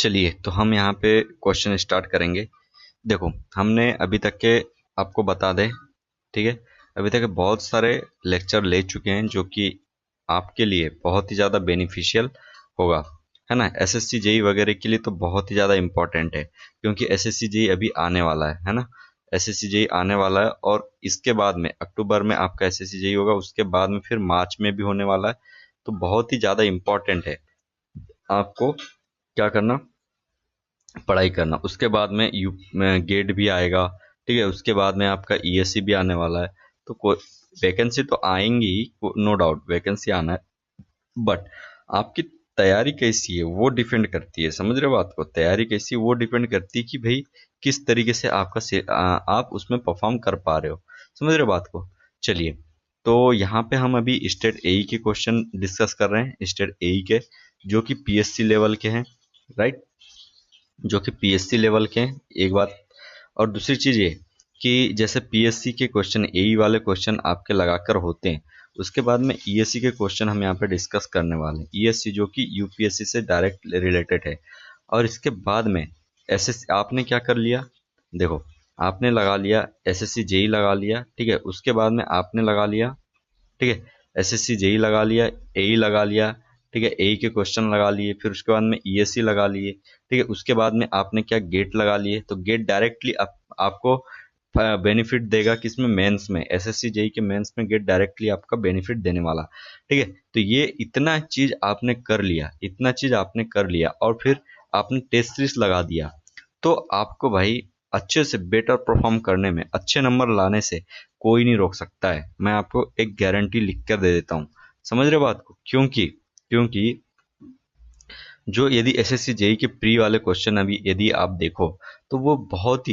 चलिए तो हम यहाँ पे क्वेश्चन स्टार्ट करेंगे। देखो, हमने अभी तक के, आपको बता दें, ठीक है, अभी तक के बहुत सारे लेक्चर ले चुके हैं जो कि आपके लिए बहुत ही ज़्यादा बेनिफिशियल होगा, है ना। एसएससी जेई वगैरह के लिए तो बहुत ही ज़्यादा इम्पोर्टेंट है, क्योंकि एसएससी जेई अभी आने वाला है ना। एसएससी जेई आने वाला है और इसके बाद में अक्टूबर में आपका एसएससी जेई होगा, उसके बाद में फिर मार्च में भी होने वाला है। तो बहुत ही ज़्यादा इम्पोर्टेंट है आपको क्या करना, पढ़ाई करना। उसके बाद में गेट भी आएगा, ठीक है। उसके बाद में आपका ईएससी भी आने वाला है। तो कोई वैकेंसी तो आएंगी ही, नो डाउट वैकेंसी आना है, बट आपकी तैयारी कैसी है वो डिपेंड करती है। समझ रहे हो बात को? तैयारी कैसी है वो डिपेंड करती है कि भाई किस तरीके से आप उसमें परफॉर्म कर पा रहे हो। समझ रहे हो बात को? चलिए, तो यहाँ पे हम अभी स्टेट एई के क्वेश्चन डिस्कस कर रहे हैं, स्टेट एई के, जो कि पीएससी लेवल के हैं, राइट, जो कि पीएससी लेवल के हैं, एक बात। और दूसरी चीज़ ये कि जैसे पीएससी के क्वेश्चन, एई वाले क्वेश्चन आपके लगाकर होते हैं, उसके बाद में ईएससी के क्वेश्चन हम यहाँ पे डिस्कस करने वाले हैं। ईएससी जो कि यूपीएससी से डायरेक्ट रिलेटेड है। और इसके बाद में एसएस आपने क्या कर लिया, देखो, आपने लगा लिया एसएससी जेई लगा लिया, ठीक है। उसके बाद में आपने लगा लिया, ठीक है, एसएससी जेई लगा लिया, एई लगा लिया, ठीक है, एई के क्वेश्चन लगा लिए, फिर उसके बाद में ईएससी लगा लिए, ठीक है। उसके बाद में आपने क्या, गेट लगा लिए। तो गेट डायरेक्टली आपको बेनिफिट देगा किसमें, मेंस में। एसएससी जेई के मेंस में गेट डायरेक्टली आपका बेनिफिट देने वाला, ठीक है। तो ये इतना चीज आपने कर लिया, इतना चीज आपने कर लिया, और फिर आपने टेस्ट सीरीज लगा दिया। तो आपको भाई अच्छे से बेटर परफॉर्म करने में, अच्छे नंबर लाने से कोई नहीं रोक सकता है। मैं आपको एक गारंटी लिख कर दे देता हूँ। समझ रहे बात को? क्योंकि क्योंकि जो यदि एसएससी जेई के प्री वाले क्वेश्चन अभी यदि आप देखो, तो वो बहुत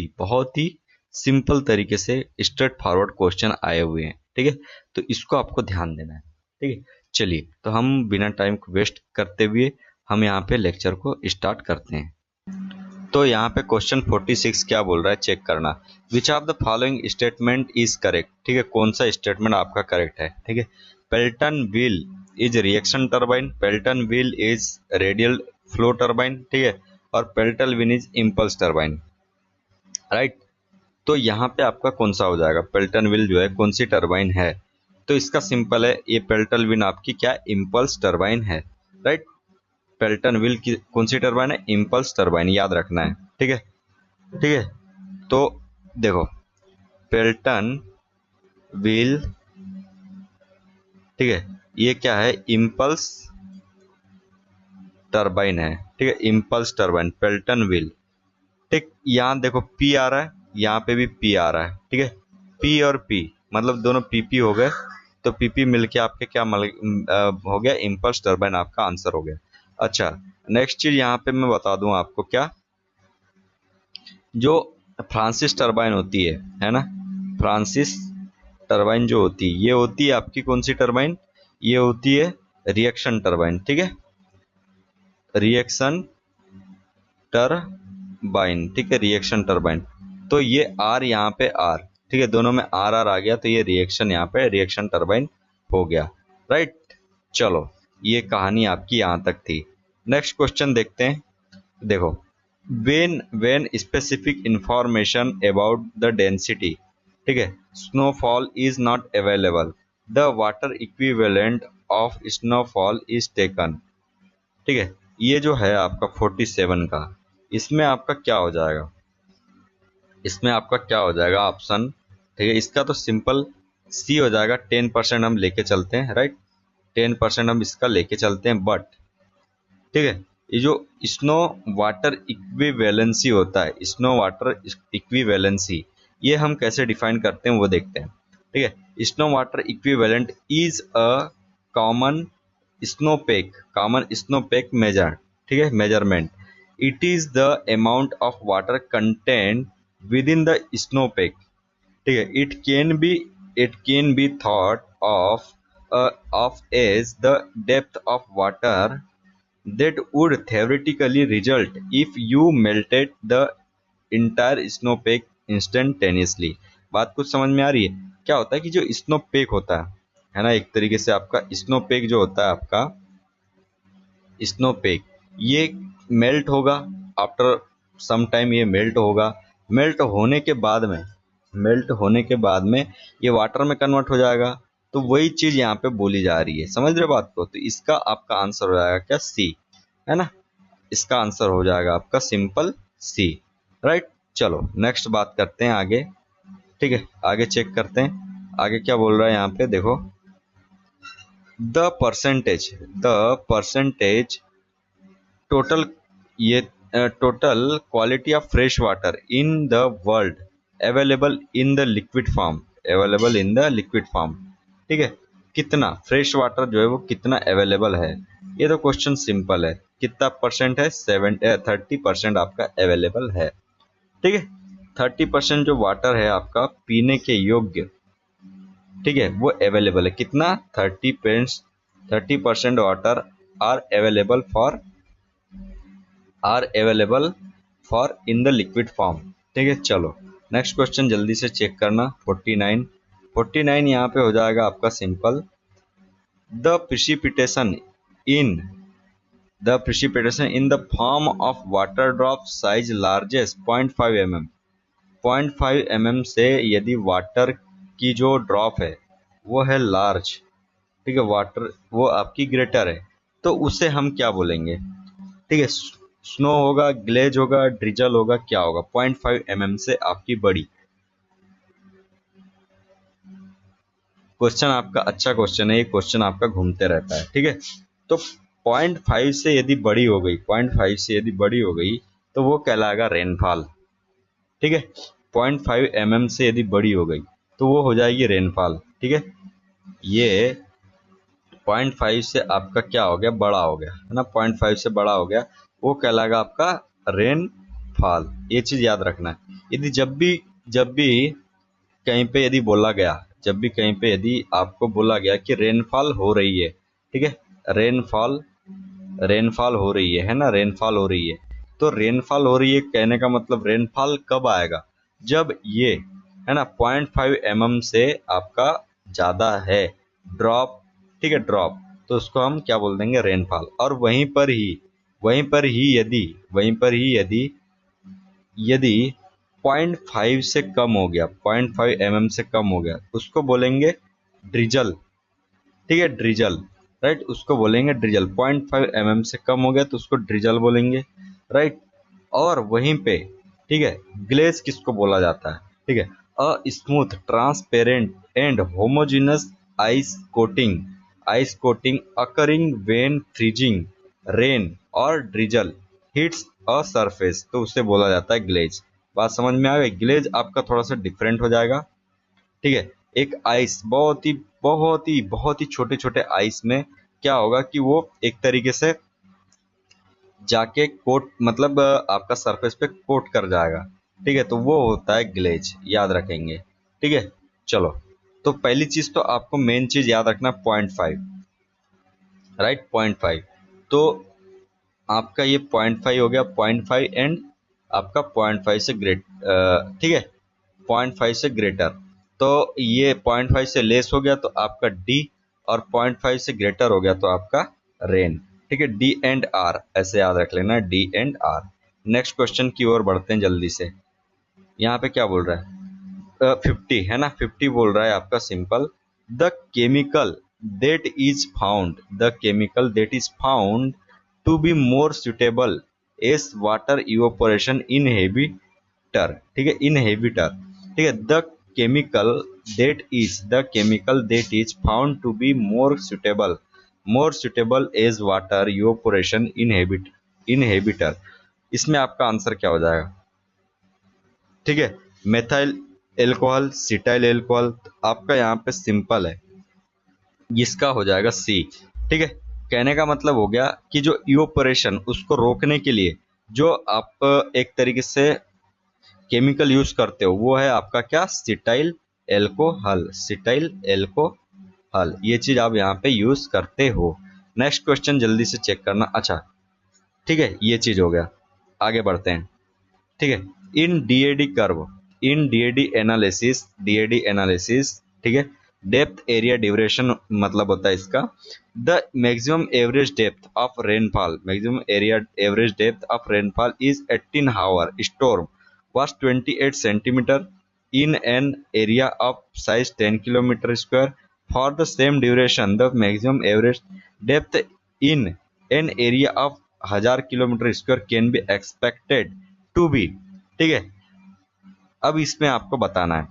ही सिंपल तरीके से स्ट्रेट फॉरवर्ड क्वेश्चन आए हुए हैं, ठीक है। तो इसको आपको ध्यान देना है, ठीक है। चलिए, तो हम बिना टाइम को वेस्ट करते हुए हम यहाँ पे लेक्चर को स्टार्ट करते हैं। तो यहाँ पे क्वेश्चन 46 क्या बोल रहा है, चेक करना। Which of the following statement is correct, ठीक है, कौन सा स्टेटमेंट आपका करेक्ट है, ठीक है। Pelton wheel is reaction turbine, Pelton wheel is radial flow turbine, ठीक है, और Pelton wheel is impulse turbine, right. तो यहाँ पे आपका कौन सा हो जाएगा, पेल्टन व्हील जो है कौन सी टर्बाइन है। तो इसका सिंपल है, ये पेल्टन व्हील आपकी क्या, इम्पल्स टर्बाइन है, राइट। पेल्टन व्हील की कौन सी टर्बाइन है, इम्पल्स टर्बाइन, याद रखना है, ठीक है, ठीक है। तो देखो, पेल्टन व्हील, ठीक है, ये क्या है, इम्पल्स टर्बाइन है, ठीक है, इम्पल्स टर्बाइन, पेल्टन व्हील, ठीक। यहाँ देखो पी आ रहा है, यहाँ पे भी पी आ रहा है, ठीक है। पी और पी मतलब दोनों पीपी हो गए, तो पीपी मिलके आपके क्या हो गया, इम्पल्स टर्बाइन आपका आंसर हो गया। अच्छा, नेक्स्ट चीज यहाँ पे मैं बता दूं आपको, क्या, जो फ्रांसिस टर्बाइन होती है ना, फ्रांसिस टर्बाइन जो होती है, ये होती है आपकी कौन सी टर्बाइन, ये होती है रिएक्शन टर्बाइन, ठीक है, रिएक्शन टर्बाइन, ठीक है, रिएक्शन टर्बाइन। तो ये आर यहाँ पे आर, ठीक है, दोनों में आर आर आ गया, तो ये रिएक्शन यहाँ पे रिएक्शन टर्बाइन हो गया, राइट। चलो, ये कहानी आपकी यहाँ तक थी। नेक्स्ट क्वेश्चन देखते हैं। देखो, when specific information about the density, ठीक है, snowfall is not available, the water equivalent of snowfall is taken, ठीक है। ये जो है आपका 47 का, इसमें आपका क्या हो जाएगा, इसमें आपका क्या हो जाएगा ऑप्शन, ठीक है। इसका तो सिंपल सी हो जाएगा, 10% हम लेके चलते हैं, राइट, 10% हम इसका लेके चलते हैं, बट ठीक है, ये जो स्नो वाटर इक्विवेलेंसी होता है, स्नो वाटर इक्विवेलेंसी, ये हम कैसे डिफाइन करते हैं वो देखते हैं, ठीक है। Snow water equivalent is a common snowpack measure, ठीक है, measurement. It is the amount of water content within the snowpack, ठीक है। It can be thought of as the depth of water that would theoretically result if you melted the entire snowpack instantaneously। बात कुछ समझ में आ रही है? क्या होता है कि जो स्नोपेक होता है ना, एक तरीके से आपका स्नोपेक जो होता है, आपका स्नोपेक, ये मेल्ट होगा, आफ्टर सम टाइम ये मेल्ट होगा, मेल्ट होने के बाद में ये वाटर में कन्वर्ट हो जाएगा। तो वही चीज यहाँ पे बोली जा रही है, समझ रहे बात को। तो इसका आपका आंसर हो जाएगा क्या, सी, है ना। इसका आंसर हो जाएगा आपका सिंपल सी, राइट। चलो नेक्स्ट बात करते हैं आगे, ठीक है। आगे चेक करते हैं आगे क्या बोल रहा है यहाँ पे, देखो द परसेंटेज टोटल, ये total quality of fresh water in the world available in the liquid form, ठीक है। कितना फ्रेश वाटर जो है वो कितना अवेलेबल है, ये तो क्वेश्चन सिंपल है। कितना परसेंट है, 30% आपका अवेलेबल है, ठीक है। 30% जो वाटर है आपका पीने के योग्य, ठीक है, वो अवेलेबल है। कितना, 30% water are available for in the liquid form, ठीक है। चलो नेक्स्ट क्वेश्चन जल्दी से चेक करना, 49 यहाँ पे हो जाएगा आपका simple. The precipitation in the form of water drop size largest 0.5 mm, 0.5 mm से यदि वाटर की जो ड्रॉप है वो है लार्ज, ठीक है, वाटर वो आपकी ग्रेटर है, तो उसे हम क्या बोलेंगे, ठीक है। स्नो होगा, ग्लेज होगा, ड्रिजल होगा, क्या होगा, 0.5 mm से आपकी बड़ी। क्वेश्चन आपका अच्छा क्वेश्चन है, ये क्वेश्चन आपका घूमते रहता है, ठीक है। तो 0.5 से यदि बड़ी हो गई, 0.5 से यदि बड़ी हो गई तो वो कहलाएगा रेनफॉल, ठीक है। 0.5 mm से यदि बड़ी हो गई तो वो हो जाएगी रेनफॉल, ठीक है। ये 0.5 से आपका क्या हो गया, बड़ा हो गया, है ना। 0.5 से बड़ा हो गया वो कहलाएगा आपका रेनफॉल, ये चीज याद रखना है। यदि जब भी कहीं पे यदि बोला गया, जब भी कहीं पे यदि आपको बोला गया कि रेनफॉल हो रही है, ठीक है, रेनफॉल हो रही है ना, रेनफॉल हो रही है, तो रेनफॉल हो रही है कहने का मतलब रेनफॉल कब आएगा, जब ये, है ना, 0.5 mm से आपका ज्यादा है ड्रॉप, ठीक है, ड्रॉप, तो उसको हम क्या बोल देंगे, रेनफॉल। और वहीं पर ही यदि 0.5 से कम हो गया, 0.5 mm से कम हो गया, उसको बोलेंगे ड्रिजल, ठीक है, ड्रिजल, राइट, उसको बोलेंगे ड्रिजल। 0.5 mm से कम हो गया तो उसको ड्रिजल बोलेंगे, राइट। और वहीं पे, ठीक है, ग्लेज किसको बोला जाता है, ठीक है, a smooth transparent and homogeneous ice coating occurring when freezing rain और ड्रिजल हिट्स अ सरफेस, तो उसे बोला जाता है ग्लेज। बात समझ में आ गई। ग्लेज आपका थोड़ा सा डिफरेंट हो जाएगा, ठीक है। एक आइस बहुत ही छोटे छोटे आइस में क्या होगा कि वो एक तरीके से जाके कोट, मतलब आपका सरफेस पे कोट कर जाएगा, ठीक है, तो वो होता है ग्लेज, याद रखेंगे, ठीक है। चलो तो पहली चीज तो आपको मेन चीज याद रखना 0.5, राइट, 0.5। तो आपका ये 0.5 हो गया, 0.5 एंड आपका 0.5 से ठीक है, 0.5 से ग्रेटर, तो ये 0.5 से लेस हो गया तो आपका डी, और 0.5 से ग्रेटर हो गया तो आपका रेन, ठीक है। डी एंड आर ऐसे याद रख लेना, D and R. Next question की ओर बढ़ते हैं जल्दी से। यहाँ पे क्या बोल रहा है, 50 है ना, 50 बोल रहा है आपका simple. The chemical that is found to be more suitable as water evaporation inhibitor, ठीक है, इनहिबिटर, ठीक है। The chemical that is found to be more suitable as water evaporation inhibitor, इसमें आपका आंसर क्या हो जाएगा, ठीक है। मेथाइल एल्कोहल, सिटाइल एल्कोहल, आपका यहाँ पे सिंपल है, इसका हो जाएगा सी, ठीक है। कहने का मतलब हो गया कि जो इवोपरेशन, उसको रोकने के लिए जो आप एक तरीके से केमिकल यूज करते हो वो है आपका क्या, सिटाइल एल्कोहल, ये चीज आप यहाँ पे यूज करते हो। नेक्स्ट क्वेश्चन जल्दी से चेक करना। अच्छा ठीक है, ये चीज हो गया, आगे बढ़ते हैं, ठीक है। इन डीएडी एनालिसिस, ठीक है, डेप्थ एरिया ड्यूरेशन मतलब होता है इसका the maximum average depth of rainfall, maximum area average depth of rainfall is 18 hour storm was 28 centimeter in an area of size 10 kilometer square. For the same duration, the maximum average depth in an area of 1000 kilometre square can be expected to be. ठीक है, अब इसमें आपको बताना है,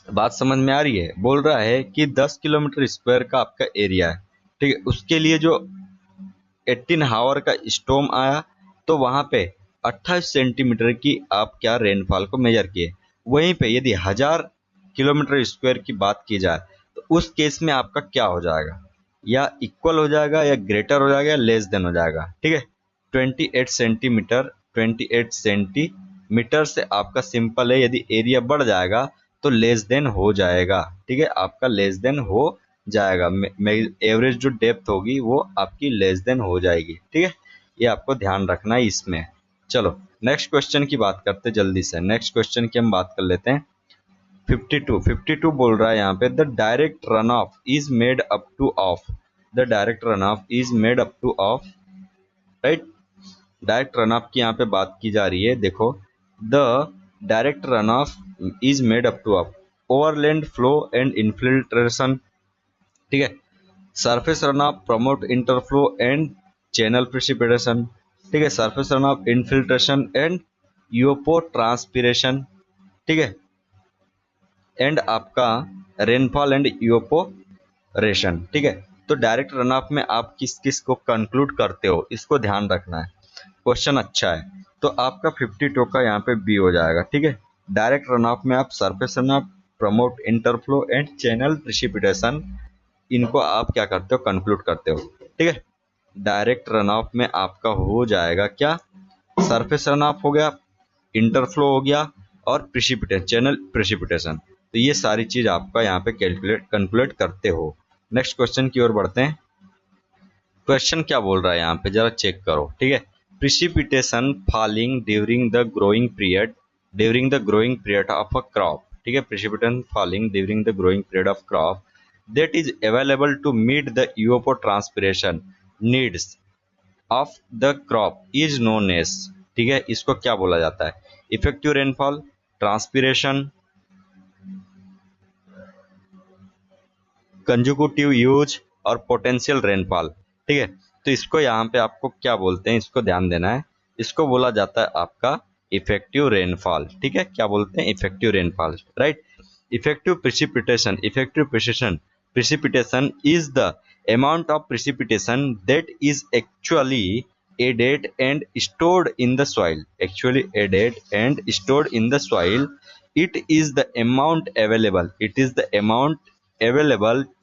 बात समझ में आ रही है। बोल रहा है कि 10 किलोमीटर स्क्वायर का आपका एरिया है, ठीक है, उसके लिए जो 18 हावर का स्टॉर्म आया तो वहां पे 28 सेंटीमीटर की आप क्या रेनफॉल को मेजर किए। वहीं पे यदि 1000 किलोमीटर स्क्वायर की बात की जाए तो उस केस में आपका क्या हो जाएगा, या इक्वल हो जाएगा या ग्रेटर हो जाएगा या लेस देन हो जाएगा। ठीक है, 28 सेंटीमीटर, 28 सेंटीमीटर से आपका सिंपल है, यदि एरिया बढ़ जाएगा तो लेस देन हो जाएगा। ठीक है, आपका लेस देन हो जाएगा, एवरेज जो डेप्थ होगी वो आपकी लेस देन हो जाएगी। ठीक है, ये आपको ध्यान रखना है इसमें। चलो नेक्स्ट क्वेश्चन की बात करते जल्दी से, नेक्स्ट क्वेश्चन की हम बात कर लेते हैं। 52 बोल रहा है यहाँ पे the direct runoff is made up two of, the direct runoff is made up two of, right. Direct runoff की यहाँ पे बात की जा रही है। देखो, the direct runoff is made up two of overland flow and infiltration. ठीक है, surface runoff promote interflow and channel precipitation. ठीक है, surface runoff infiltration and evapotranspiration. ठीक है, एंड आपका रेनफॉल एंड यूपोरेशन। ठीक है, तो डायरेक्ट रन ऑफ में आप किस किस को कंक्लूड करते हो, इसको ध्यान रखना है। क्वेश्चन अच्छा है, तो आपका 52 का यहाँ पे बी हो जाएगा। ठीक है, डायरेक्ट रन ऑफ में आप surface runoff, promote interflow and channel precipitation, इनको आप क्या करते हो, कंक्लूड करते हो। ठीक है, डायरेक्ट रन ऑफ में आपका हो जाएगा क्या, सरफेस रन ऑफ हो गया, इंटरफ्लो हो गया और प्रेसिपिटेशन, चैनल प्रेसिपिटेशन। तो ये सारी चीज आपका यहाँ पे कैलकुलेट करते हो। नेक्स्ट क्वेश्चन की ओर बढ़ते हैं। क्वेश्चन क्या बोल रहा है यहाँ पे जरा चेक करो। ठीक है, precipitation falling during the growing period of a crop. ठीक है, precipitation falling during the growing period of crop that is available to meet the evapotranspiration needs of the crop is known as। ठीक है, इसको क्या बोला जाता है, effective rainfall, transpiration, conjugative use और पोटेंशियल रेनफॉल। ठीक है, तो इसको यहाँ पे आपको क्या बोलते हैं, इसको ध्यान देना है। इसको बोला जाता है आपका इफेक्टिव रेनफॉल। ठीक है, क्या बोलते हैं, effective rainfall, right. Precipitation is the amount of precipitation that is actually added and stored in the soil. It is the amount available.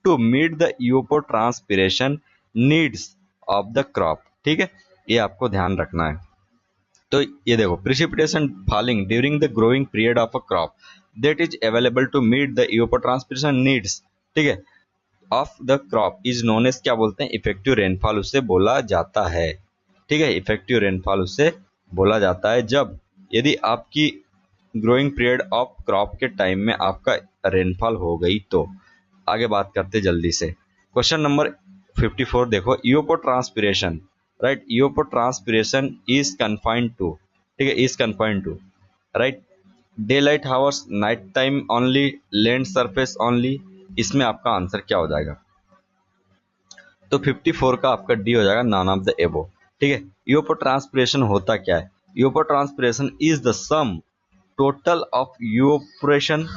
To meet the evapotranspiration needs of the crop. ठीक है, ये आपको ध्यान रखना है। तो ये देखो, precipitation falling during the growing period of a crop that is available to meet the evapotranspiration needs, ठीक है, of the crop is known as, क्या बोलते हैं, इफेक्टिव रेनफॉल उससे बोला जाता है। ठीक है, इफेक्टिव रेनफॉल उससे बोला जाता है जब, यदि आपकी ग्रोइंग पीरियड ऑफ क्रॉप के टाइम में आपका रेनफॉल हो गई तो। आगे बात करते जल्दी से। क्वेश्चन नंबर 54 देखो, evapotranspiration, right, evapotranspiration is confined to, ठीक है, is confined to, right, day light hours, night time only, land surface only. इसमें आपका आंसर क्या हो जाएगा, तो 54 का आपका डी हो जाएगा, नॉन ऑफ द एबो। ठीक है, यूपोट्रांसपिरेशन होता क्या है, evapotranspiration is the sum total of evaporation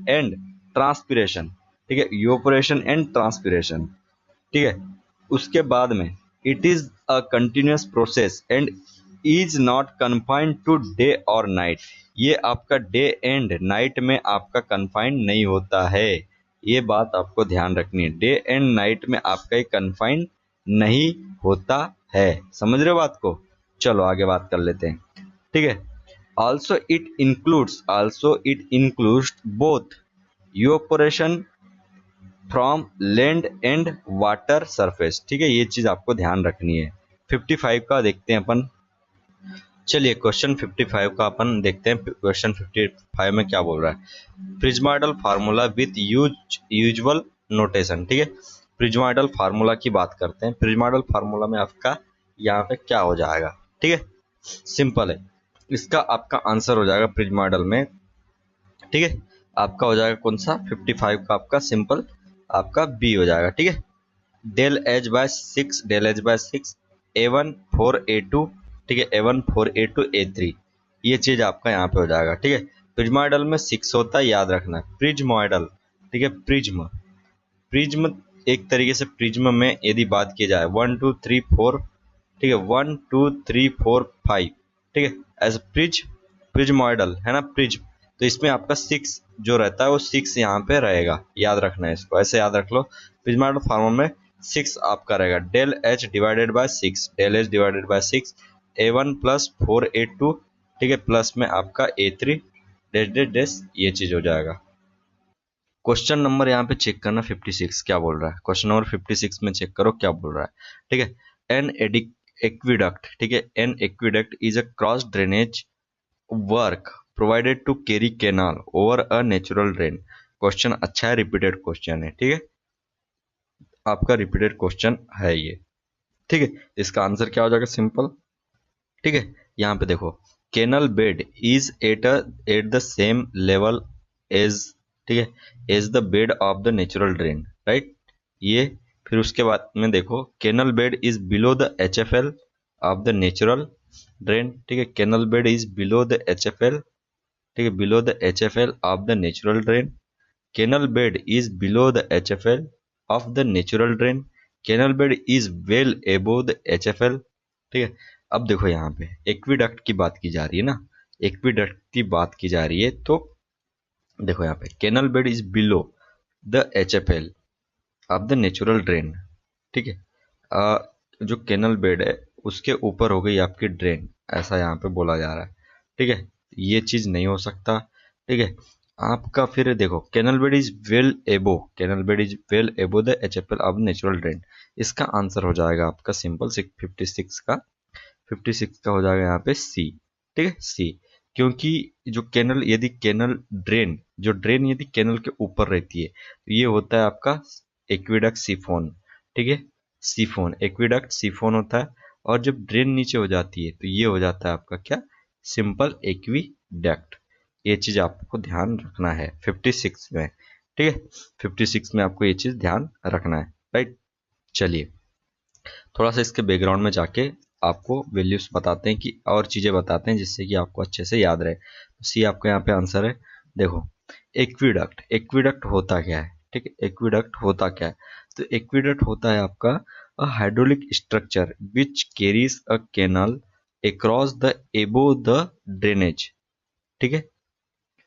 and transpiration. ठीक है, यूपोरेशन एंड ट्रांसपिरेशन। ठीक है, उसके बाद में it is a continuous process and is not confined to day और नाइट। ये आपका डे एंड नाइट में आपका कन्फाइंड नहीं होता है, ये बात आपको ध्यान रखनी है। डे एंड नाइट में आपका कन्फाइंड नहीं होता है, समझ रहे हो बात को। चलो आगे बात कर लेते हैं। ठीक है, also it includes both evaporation from land and water surface. ठीक है, ये चीज आपको ध्यान रखनी है। 55 का देखते हैं अपन। चलिए क्वेश्चन 55 का अपन देखते हैं। क्वेश्चन 55 में क्या बोल रहा है, प्रिज्माइडल फार्मूला विथ यूजुअल नोटेशन। ठीक है, प्रिज्माइडल फार्मूला की बात करते हैं। प्रिज्माइडल फार्मूला में आपका यहाँ पे क्या हो जाएगा, ठीक है, सिंपल है। इसका आपका आंसर हो जाएगा प्रिज्माइडल में, ठीक है, आपका हो जाएगा कौन सा 55 का आपका सिंपल आपका बी हो जाएगा। ठीक है, del H by 6 del H by 6 A1 4 A2, ठीक है, A1 4 A2 A3, ये चीज आपका यहाँ पे हो जाएगा। ठीक है, प्रिज्माइडल में 6 होता है, याद रखना है प्रिज्माइडल। ठीक है, प्रिज्म प्रिज्म एक तरीके से प्रिज्म में यदि बात की जाए 1 2 3 4, ठीक है, 1 2 3 4 5, ठीक है, एज प्रिज्मॉइडल है ना प्रिज्म, तो इसमें आपका 6 जो रहता है वो 6 यहाँ पे रहेगा, याद रखना है इसको, ऐसे याद रख लो। प्रिज्मॉइडल फॉर्म में 6 आपका रहेगा, del H divided by 6, del H divided by 6 A1 plus 4A2, ठीक है, प्लस में आपका A3 डैश डैश डैश, ये चीज हो जाएगा। क्वेश्चन नंबर यहाँ पे चेक करना 56 क्या बोल रहा है। क्वेश्चन नंबर 56 में चेक करो क्या बोल रहा है। ठीक है, एन एक्विडक्ट, ठीक है, an aqueduct is a cross drainage work provided to carry canal over a natural drain. Question अच्छा है, रिपीटेड क्वेश्चन है। ठीक है, आपका रिपीटेड क्वेश्चन है ये। ठीक है, इसका आंसर क्या हो जाएगा, सिंपल। ठीक है, यहाँ पे देखो, canal bed is at the same level as, ठीक है, as the bed of the natural drain, right, ये। फिर उसके बाद में देखो, canal bed is below the HFL of the natural drain. ठीक है, canal bed is below the HFL, ठीक है, below the HFL of the natural drain. Canal bed is below the HFL of the natural drain. Canal bed is well above the HFL। ठीक है, अब देखो यहाँ पे एक्विडक्ट की बात की जा रही है ना, एक्विडक्ट की बात की जा रही है, तो देखो यहाँ पे canal bed is below the HFL of the natural drain. ठीक है, जो कैनल बेड है उसके ऊपर हो गई आपकी ड्रेन, ऐसा यहाँ पे बोला जा रहा है। ठीक है, ये चीज नहीं हो सकता। ठीक है, आपका फिर देखो, canal bed is well above, canal bed is well above the HFL of natural drain. इसका आंसर हो जाएगा आपका सिंपल 56 का हो जाएगा यहाँ पे सी। ठीक है, सी, क्योंकि जो कैनल यदि कैनल ड्रेन जो ड्रेन यदि कैनल के ऊपर रहती है तो ये होता है आपका एक्विडक्ट सिफोन। ठीक है, सिफोन, एक्विडक्ट सिफोन होता है, और जब ड्रेन नीचे हो जाती है तो ये हो जाता है आपका क्या, सिंपल एक्विडक्ट। ये चीज आपको ध्यान रखना है 56 में। ठीक है, 56 में आपको ये चीज ध्यान रखना है, राइट। चलिए थोड़ा सा इसके बैकग्राउंड में जाके आपको वैल्यूज बताते हैं, कि और चीजें बताते हैं जिससे कि आपको अच्छे से याद रहे। तो सी आपका यहाँ पे आंसर है। देखो, एक्विडक्ट, एक्विडक्ट होता क्या है, ठीक है, एक्विडक्ट होता क्या है, तो एक्विडक्ट होता है आपका a hydraulic structure which carries a canal across the above the drainage. ठीक है,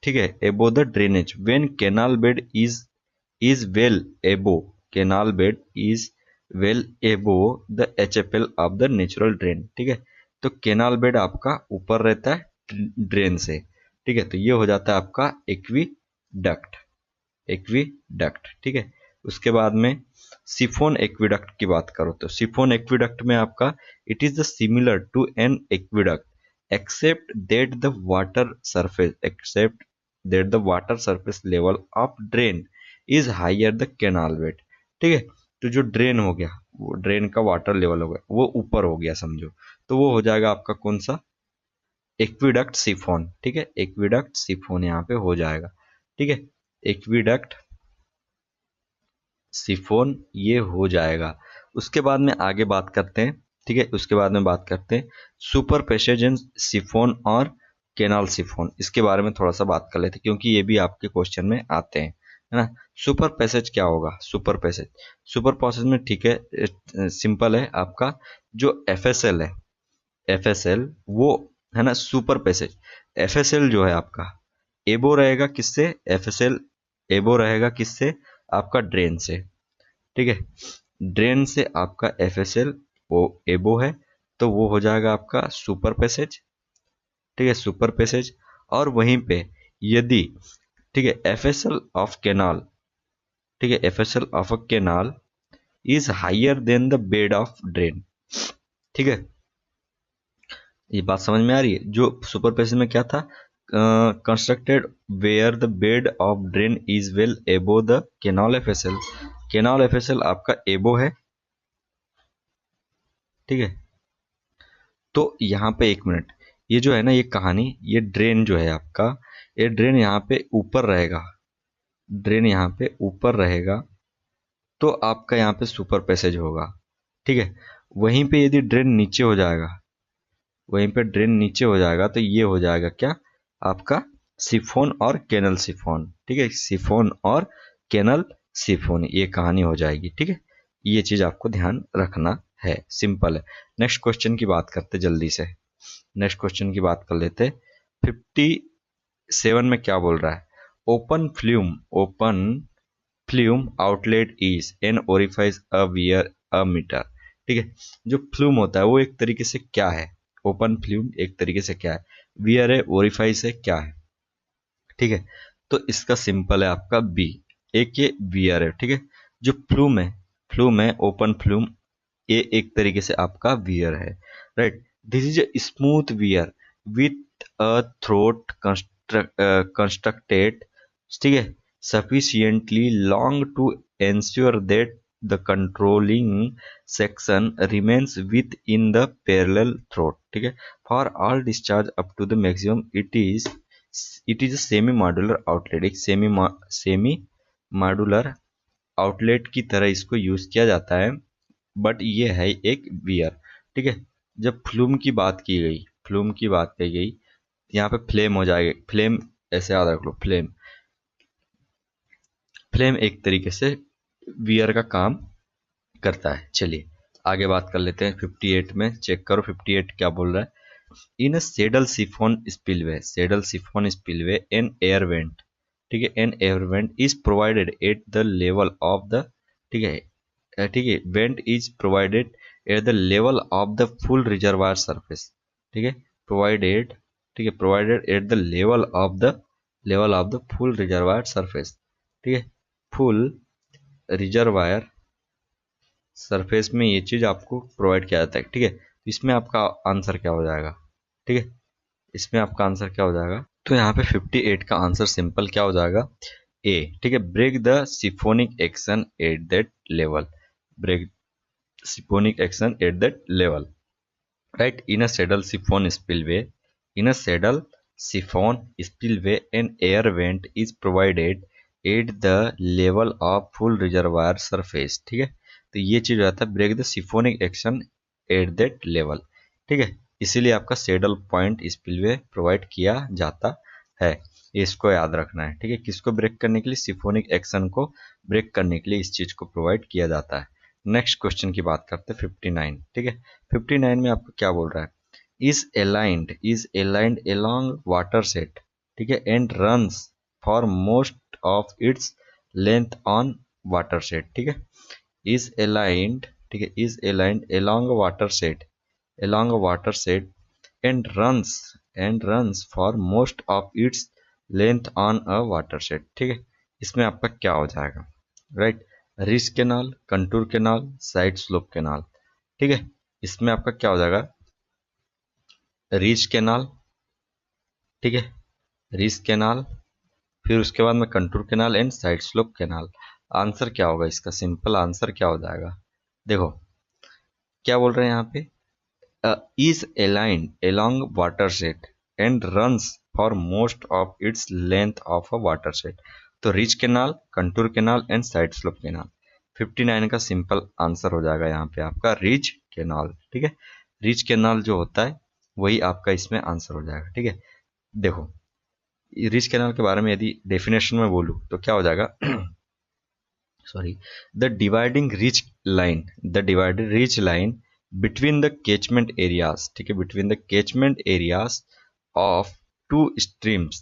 ठीक है, above the drainage when canal bed is well above, canal bed is well above the HFL of the natural drain. ठीक है, तो canal bed आपका ऊपर रहता है ड्रेन से। ठीक है, तो ये हो जाता है आपका एक्विडक्ट, एक्विडक्ट। ठीक है, उसके बाद में सिफोन एक्विडक्ट की बात करो तो सिफोन एक्विडक्ट में आपका it is the similar to an aqueduct except that the water surface, except that the water surface level of drain is higher the canal bed. ठीक है, तो जो ड्रेन हो गया, वो ड्रेन का वाटर लेवल हो गया वो ऊपर हो गया समझो, तो वो हो जाएगा आपका कौन सा, एक्विडक्ट सिफोन। ठीक है, एक्विडक्ट सिफोन यहाँ पे हो जाएगा। ठीक है, एक्विडक्ट सिफोन ये हो जाएगा। उसके बाद में आगे बात करते हैं। ठीक है, उसके बाद में बात करते हैं सुपर पैसेज इन सिफोन और केनाल सिफोन, इसके बारे में थोड़ा सा बात कर लेते हैं क्योंकि ये भी आपके क्वेश्चन में आते हैं, है ना। सुपर पैसेज क्या होगा, सुपर पैसेज, सुपर पैसेज में ठीक है सिंपल है, आपका जो FSL है, FSL वो है ना सुपर पैसेज, FSL जो है आपका एबो रहेगा किससे, FSL एबो रहेगा किससे, आपका ड्रेन से। ठीक है, ड्रेन से आपका FSL वो एबो है, तो वो हो जाएगा आपका सुपर पैसेज। ठीक है, सुपर पैसेज, और वहीं पे यदि, ठीक है, FSL ऑफ कैनाल, ठीक है, FSL of a canal is higher than the bed of drain. ठीक है, ये बात समझ में आ रही है? जो सुपर पैसेज में क्या था, constructed where the bed of drain is well above the canal FSL. Canal FSL आपका एबो है, ठीक है। तो यहाँ पे एक मिनट, ये जो है ना, ये कहानी, ये ड्रेन जो है आपका, ये ड्रेन यहाँ पे ऊपर रहेगा, ड्रेन यहाँ पे ऊपर रहेगा, तो आपका यहाँ पे सुपर पैसेज होगा, ठीक है। वहीं पे यदि ड्रेन नीचे हो जाएगा, वहीं पे ड्रेन नीचे हो जाएगा, तो ये हो जाएगा क्या, आपका सिफोन और कैनल सिफोन, ठीक है। सिफोन और कैनल सिफोन, ये कहानी हो जाएगी, ठीक है। ये चीज आपको ध्यान रखना है, सिंपल है। नेक्स्ट क्वेश्चन की बात करते जल्दी से, नेक्स्ट क्वेश्चन की बात कर लेते। 57 में क्या बोल रहा है, open flume, open flume outlet is an orifice a weir a meter, ठीक है। जो फ्लूम होता है वो एक तरीके से क्या है, ओपन फ्लूम एक तरीके से क्या है, वियर है, ओरिफाइस है, क्या है, ठीक है। तो इसका सिंपल है आपका बी, एक ये वियर है, ठीक है। जो फ्लूम है, फ्लूम है, ओपन फ्लूम, ये एक तरीके से आपका वियर है, right. This is a smooth wear with a throat constructed, ठीक है, sufficiently long to ensure that the controlling section remains within the parallel throat, ठीक है। For all discharge up to the maximum, it is a semi modular outlet, एक semi modular outlet की तरह इसको use किया जाता है, बट ये है एक वियर, ठीक है। जब फ्लूम की बात की गई, फ्लूम की बात की गई, यहाँ पे फ्लेम हो जाएगा, फ्लेम ऐसे याद रख लो, फ्लेम, फ्लेम एक तरीके से वियर का काम करता है। चलिए आगे बात कर लेते हैं। 58 में चेक करो, 58 क्या बोल रहा है, in saddle siphon spillway, saddle siphon spillway an air vent, ठीक है, an air vent is provided at the level of the, ठीक है, ठीक है, vent is provided at the level of the full reservoir surface, ठीक है, provided, ठीक है, provided at the level of the full reservoir surface, ठीक है। फुल रिजर्वायर सरफेस में ये चीज आपको प्रोवाइड किया जाता है, ठीक है। तो इसमें आपका आंसर क्या हो जाएगा, ठीक है, इसमें आपका आंसर क्या हो जाएगा, तो यहाँ पे 58 का आंसर सिंपल क्या हो जाएगा, ए, ठीक है। Break the siphonic action at that level, break siphonic action at that level, right, in a saddle siphon spillway, in a saddle siphon spillway an air vent is provided at the level of full reservoir surface, ठीक है। तो ये चीज रहता है break the siphonic action at that level, ठीक है। इसीलिए आपका सेडल पॉइंट स्पिलवे प्रोवाइड किया जाता है, इसको याद रखना है, ठीक है। किसको ब्रेक करने के लिए, सिफोनिक एक्शन को ब्रेक करने के लिए इस चीज को प्रोवाइड किया जाता है। नेक्स्ट क्वेश्चन की बात करते हैं 59, ठीक है। 59 में आपको क्या बोल रहा है, is aligned along water set, ठीक है, and runs for most of its length on water set, ठीक है। इज अलाइंड, ठीक है, is aligned along water set and runs for most of its length on a water set, ठीक है। इसमें आपका क्या हो जाएगा, right, ridge canal, contour canal, side slope canal, ठीक है। इसमें आपका क्या हो जाएगा, रिज केनाल, ठीक है, रिज केनाल, फिर उसके बाद में contour canal and side slope canal. Answer क्या होगा इसका, सिंपल आंसर क्या हो जाएगा, देखो क्या बोल रहे हैं यहाँ पे, is aligned along watershed and runs for most of its length of a watershed। तो ridge canal, contour canal and side slope canal. 59 का सिंपल आंसर हो जाएगा यहाँ पे आपका रिज केनाल, ठीक है। रिज केनाल जो होता है वही आपका इसमें आंसर हो जाएगा, ठीक है। देखो रिज केनाल के बारे में यदि डेफिनेशन में बोलूँ तो क्या हो जाएगा, sorry, the divided ridge line between the catchment areas, ठीक है, between the catchment areas of two streams,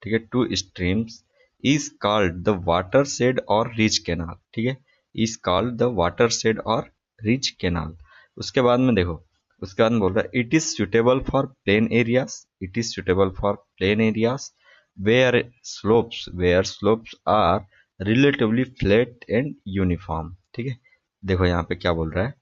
ठीक है, two streams is called the watershed or ridge canal, ठीक है, is called the watershed or ridge canal। उसके बाद में देखो, उसके बाद में बोल रहा है it is suitable for plain areas, it is suitable for plain areas where slopes are relatively flat and uniform, ठीक है। देखो यहाँ पे क्या बोल रहा है,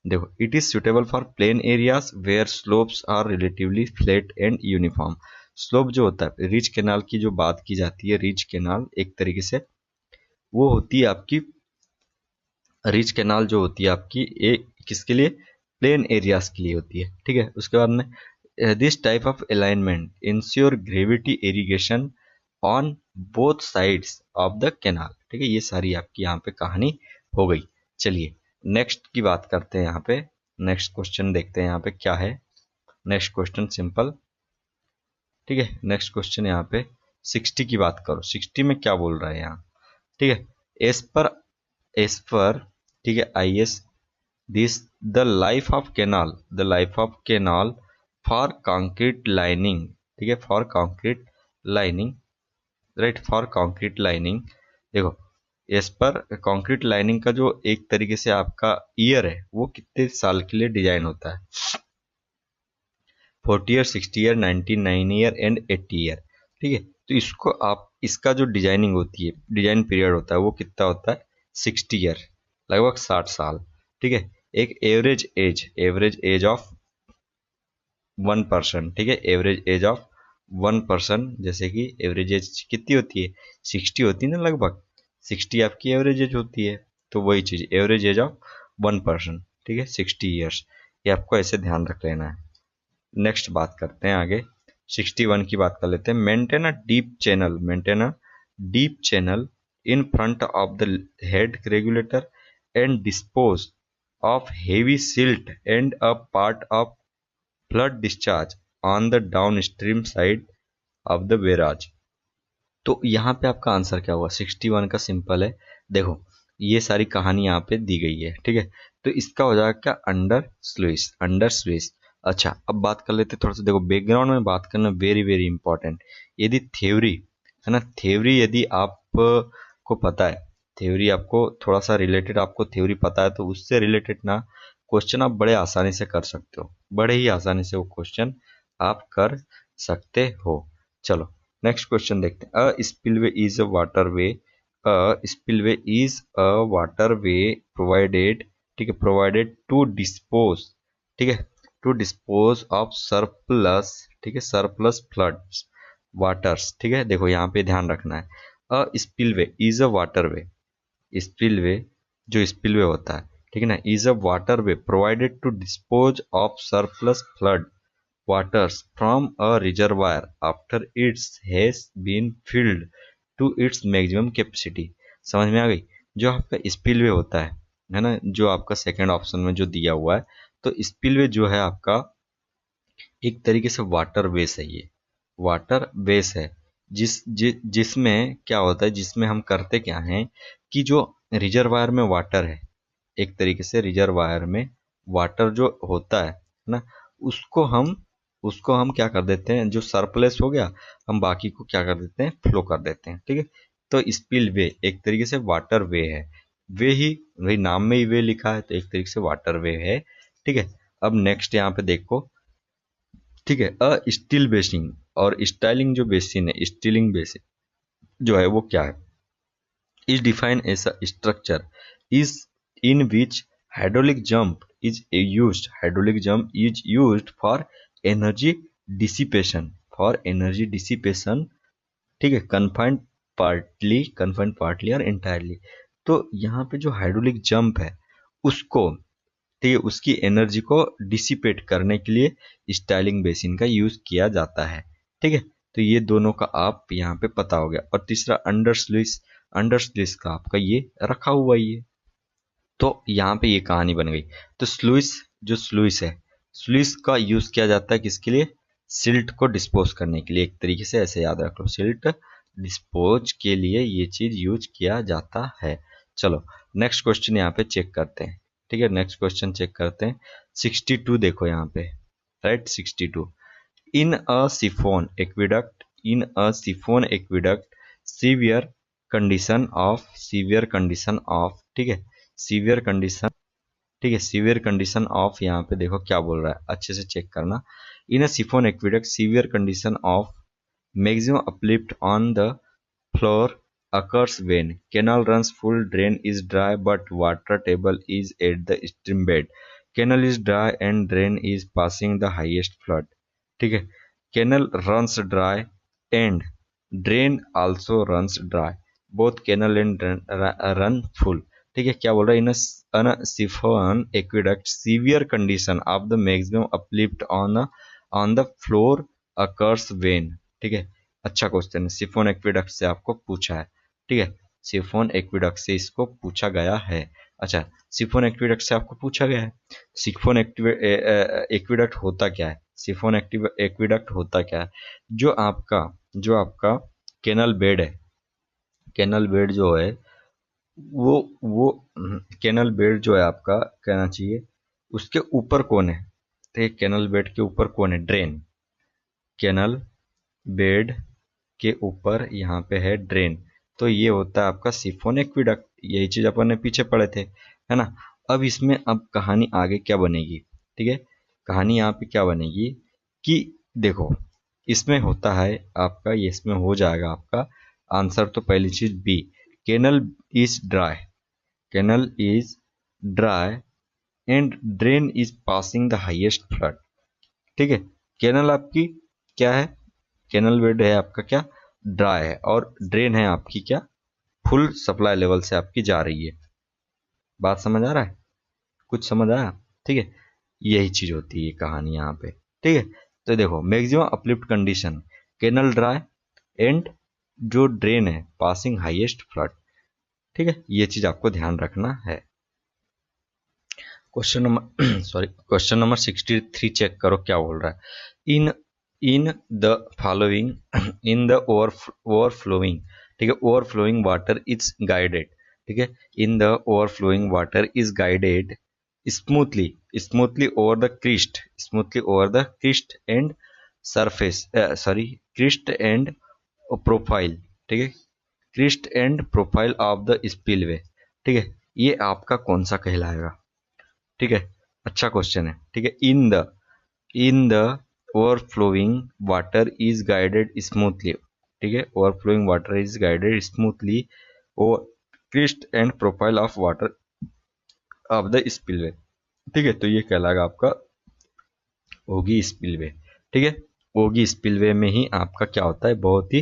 देखो, it is suitable for plain areas where slopes are relatively flat and uniform. Slope जो होता है, रिज कैनाल की जो बात की जाती है, रिज कैनाल एक तरीके से वो होती है आपकी, रिज कैनाल जो होती है आपकी, ये किसके लिए, प्लेन एरियाज के लिए होती है, ठीक है। उसके बाद में this type of alignment ensure gravity irrigation on both sides of the canal, ठीक है। ये सारी आपकी यहाँ पे कहानी हो गई। चलिए नेक्स्ट की बात करते हैं, यहाँ पे नेक्स्ट क्वेश्चन देखते हैं यहाँ पे क्या है। नेक्स्ट क्वेश्चन सिंपल, ठीक है। नेक्स्ट क्वेश्चन यहाँ पे 60 की बात करो, 60 में क्या बोल रहा है यहाँ, ठीक है। एस पर ठीक है, I S this the life of canal for concrete lining, ठीक है, for concrete lining, right, for concrete lining. देखो, इस पर कंक्रीट लाइनिंग का जो एक तरीके से आपका ईयर है वो कितने साल के लिए डिजाइन होता है, 40 year, 60 year, 99 year and 80 year, ठीक है। तो इसको आप, इसका जो डिजाइनिंग होती है, डिजाइन पीरियड होता है वो कितना होता है, 60 ईयर, लगभग 60 साल, ठीक है। एक एवरेज एज ऑफ 1%, ठीक है, एवरेज एज ऑफ 1%, जैसे कि एवरेज एज कितनी होती है, 60 होती है ना, लगभग 60 आपकी एवरेज एज होती है। तो वही चीज, एवरेज एज ऑफ 1%, ठीक है, 60 ईयर्स, ये आपको ऐसे ध्यान रख लेना है। नेक्स्ट बात करते हैं आगे, 61 की बात कर लेते हैं। Maintain a deep channel in front of the head regulator and dispose of heavy silt and a part of flood discharge on the down stream side of the barrage. तो यहाँ पे आपका आंसर क्या होगा, 61 का सिंपल है। देखो, ये सारी कहानी यहाँ पे दी गई है, ठीक है। तो इसका हो जाएगा क्या, अंडर स्लुइस। अच्छा, अब बात कर लेते हैं थोड़ा सा, देखो बैकग्राउंड में बात करना वेरी वेरी इंपॉर्टेंट। यदि थ्योरी है ना, थ्योरी यदि आप को पता है, थ्योरी आपको थोड़ा सा रिलेटेड, आपको थ्योरी पता है, तो उससे रिलेटेड ना क्वेश्चन आप बड़े आसानी से कर सकते हो, बड़े ही आसानी से वो क्वेश्चन आप कर सकते हो। चलो नेक्स्ट क्वेश्चन देखते हैं। A spillway is a waterway, waterway provided, ठीक है, प्रोवाइडेड टू डिस्पोज, ठीक है, टू डिस्पोज ऑफ सरप्लस, ठीक है, सरप्लस फ्लड्स वाटर्स, ठीक है। देखो यहाँ पे ध्यान रखना है, a spillway is a waterway, spillway जो स्पिलवे होता है, ठीक है ना, is a waterway provided to dispose of surplus flood waters from a reservoir after it has been filled to its maximum capacity। समझ में आ गई। जो आपका स्पिलवे होता है ना, जो आपका सेकंड ऑप्शन में जो दिया हुआ है, तो स्पिलवे जो है आपका एक तरीके से वाटर वेस है, ये वाटर वेस है, जिसमें क्या होता है, जिसमें हम करते क्या हैं कि जो रिजर्वायर में वाटर है, एक तरीके से रिजर्वायर में वाटर जो होता है ना, उसको हम उसको हम क्या कर देते हैं, जो सरप्लस हो गया, हम बाकी को क्या कर देते हैं, फ्लो कर देते हैं, ठीक है। तो स्पिल वे एक तरीके से वाटर वे है, वे ही, वही नाम में ही वे लिखा है, तो एक तरीके से वाटर वे है, ठीक है। अब नेक्स्ट यहाँ पे देखो, ठीक है, अ स्टील बेसिन और स्टाइलिंग जो बेसिन है, स्टीलिंग बेसिन जो है वो क्या है, is defined as a structure is in which hydraulic jump is used for energy dissipation, ठीक है, confined partly और entirely। तो यहाँ पे जो हाइड्रोलिक जंप है उसको, ठीक है, उसकी एनर्जी को डिसिपेट करने के लिए स्टाइलिंग बेसिन का यूज किया जाता है, ठीक है। तो ये दोनों का आप यहाँ पे पता हो गया। और तीसरा अंडर स्लुइस का आपका ये रखा हुआ ही है। तो यहाँ पे ये कहानी बन गई। तो स्लुइस है, स्लुइस का यूज किया जाता है किसके लिए, सिल्ट को डिस्पोज करने के लिए, एक तरीके से ऐसे याद रख लो, सिल्ट डिस्पोज के लिए ये चीज यूज किया जाता है। चलो नेक्स्ट क्वेश्चन यहाँ पे चेक करते हैं, ठीक है, नेक्स्ट क्वेश्चन चेक करते हैं। 62 देखो यहाँ पे, right, 62, in a siphon aqueduct severe condition of, ठीक है, सीवियर कंडीशन, ठीक है, सीवियर कंडीशन ऑफ, यहाँ पे देखो क्या बोल रहा है, अच्छे से चेक करना। In a siphon aqueduct severe condition of maximum uplift on the floor occurs when canal runs full, drain is dry but water table is at the stream bed। Canal is dry and drain is passing the highest flood. ठीक है, canal runs dry and drain also runs dry, both canal and run full. ठीक है, क्या बोल रहा है, in siphon aqueduct severe condition of the maximum uplift on the floor occurs when. ठीक है, अच्छा क्वेश्चन है, सिफोन एक्विडक्ट से आपको पूछा है। ठीक है, सिफोन एक्विडक्ट से इसको पूछा गया है। अच्छा, सिफोन एक्विडक्ट से आपको पूछा गया है, सिफोन एक्विडक्ट होता क्या है, सिफोन एक्विडक्ट होता क्या है, जो आपका कैनल बेड है, कैनल बेड जो है वो कैनल बेड जो है आपका, कहना चाहिए उसके ऊपर कौन है, ठीक है, कैनल बेड के ऊपर कौन है, ड्रेन, कैनल बेड के ऊपर यहाँ पे है ड्रेन, तो ये होता है आपका सिफोन एक्विडक्ट। यही चीज अपन ने पीछे पढ़े थे, है ना। अब इसमें अब कहानी आगे क्या बनेगी, ठीक है, कहानी यहाँ पे क्या बनेगी कि देखो, इसमें होता है आपका, ये इसमें हो जाएगा आपका आंसर, तो पहली चीज B, canal is dry, canal is dry and drain is passing the highest flood. ठीक है, कैनल आपकी क्या है, कैनल बेड है आपका क्या, ड्राई है, और ड्रेन है आपकी क्या, फुल सप्लाई लेवल से आपकी जा रही है। बात समझ आ रहा है, कुछ समझ आया। ठीक है, यही चीज होती है कहानी यहाँ पे। ठीक है, तो देखो maximum uplift condition, canal dry and जो ड्रेन है पासिंग हाईएस्ट फ्लड। ठीक है, ये चीज आपको ध्यान रखना है। Question number sorry, question number 63 check करो क्या बोल रहा है। In the following in the overflowing, ठीक है, ओवरफ्लोइंग वाटर इज गाइडेड, ठीक है, in the overflowing water is guided smoothly smoothly over the crest, smoothly over the crest and surface, sorry crest and profile, ठीक है, crest and profile of the spillway. ठीक है, ये आपका कौन सा कहलाएगा। ठीक है, अच्छा क्वेश्चन है। ठीक है, in the overflowing water is guided smoothly, ठीक है, overflowing water is guided smoothly over crest and profile of water of the spillway. ठीक है, तो ये कहलाएगा आपका ओगी स्पिलवे। ठीक है, ओगी स्पिलवे में ही आपका क्या होता है, बहुत ही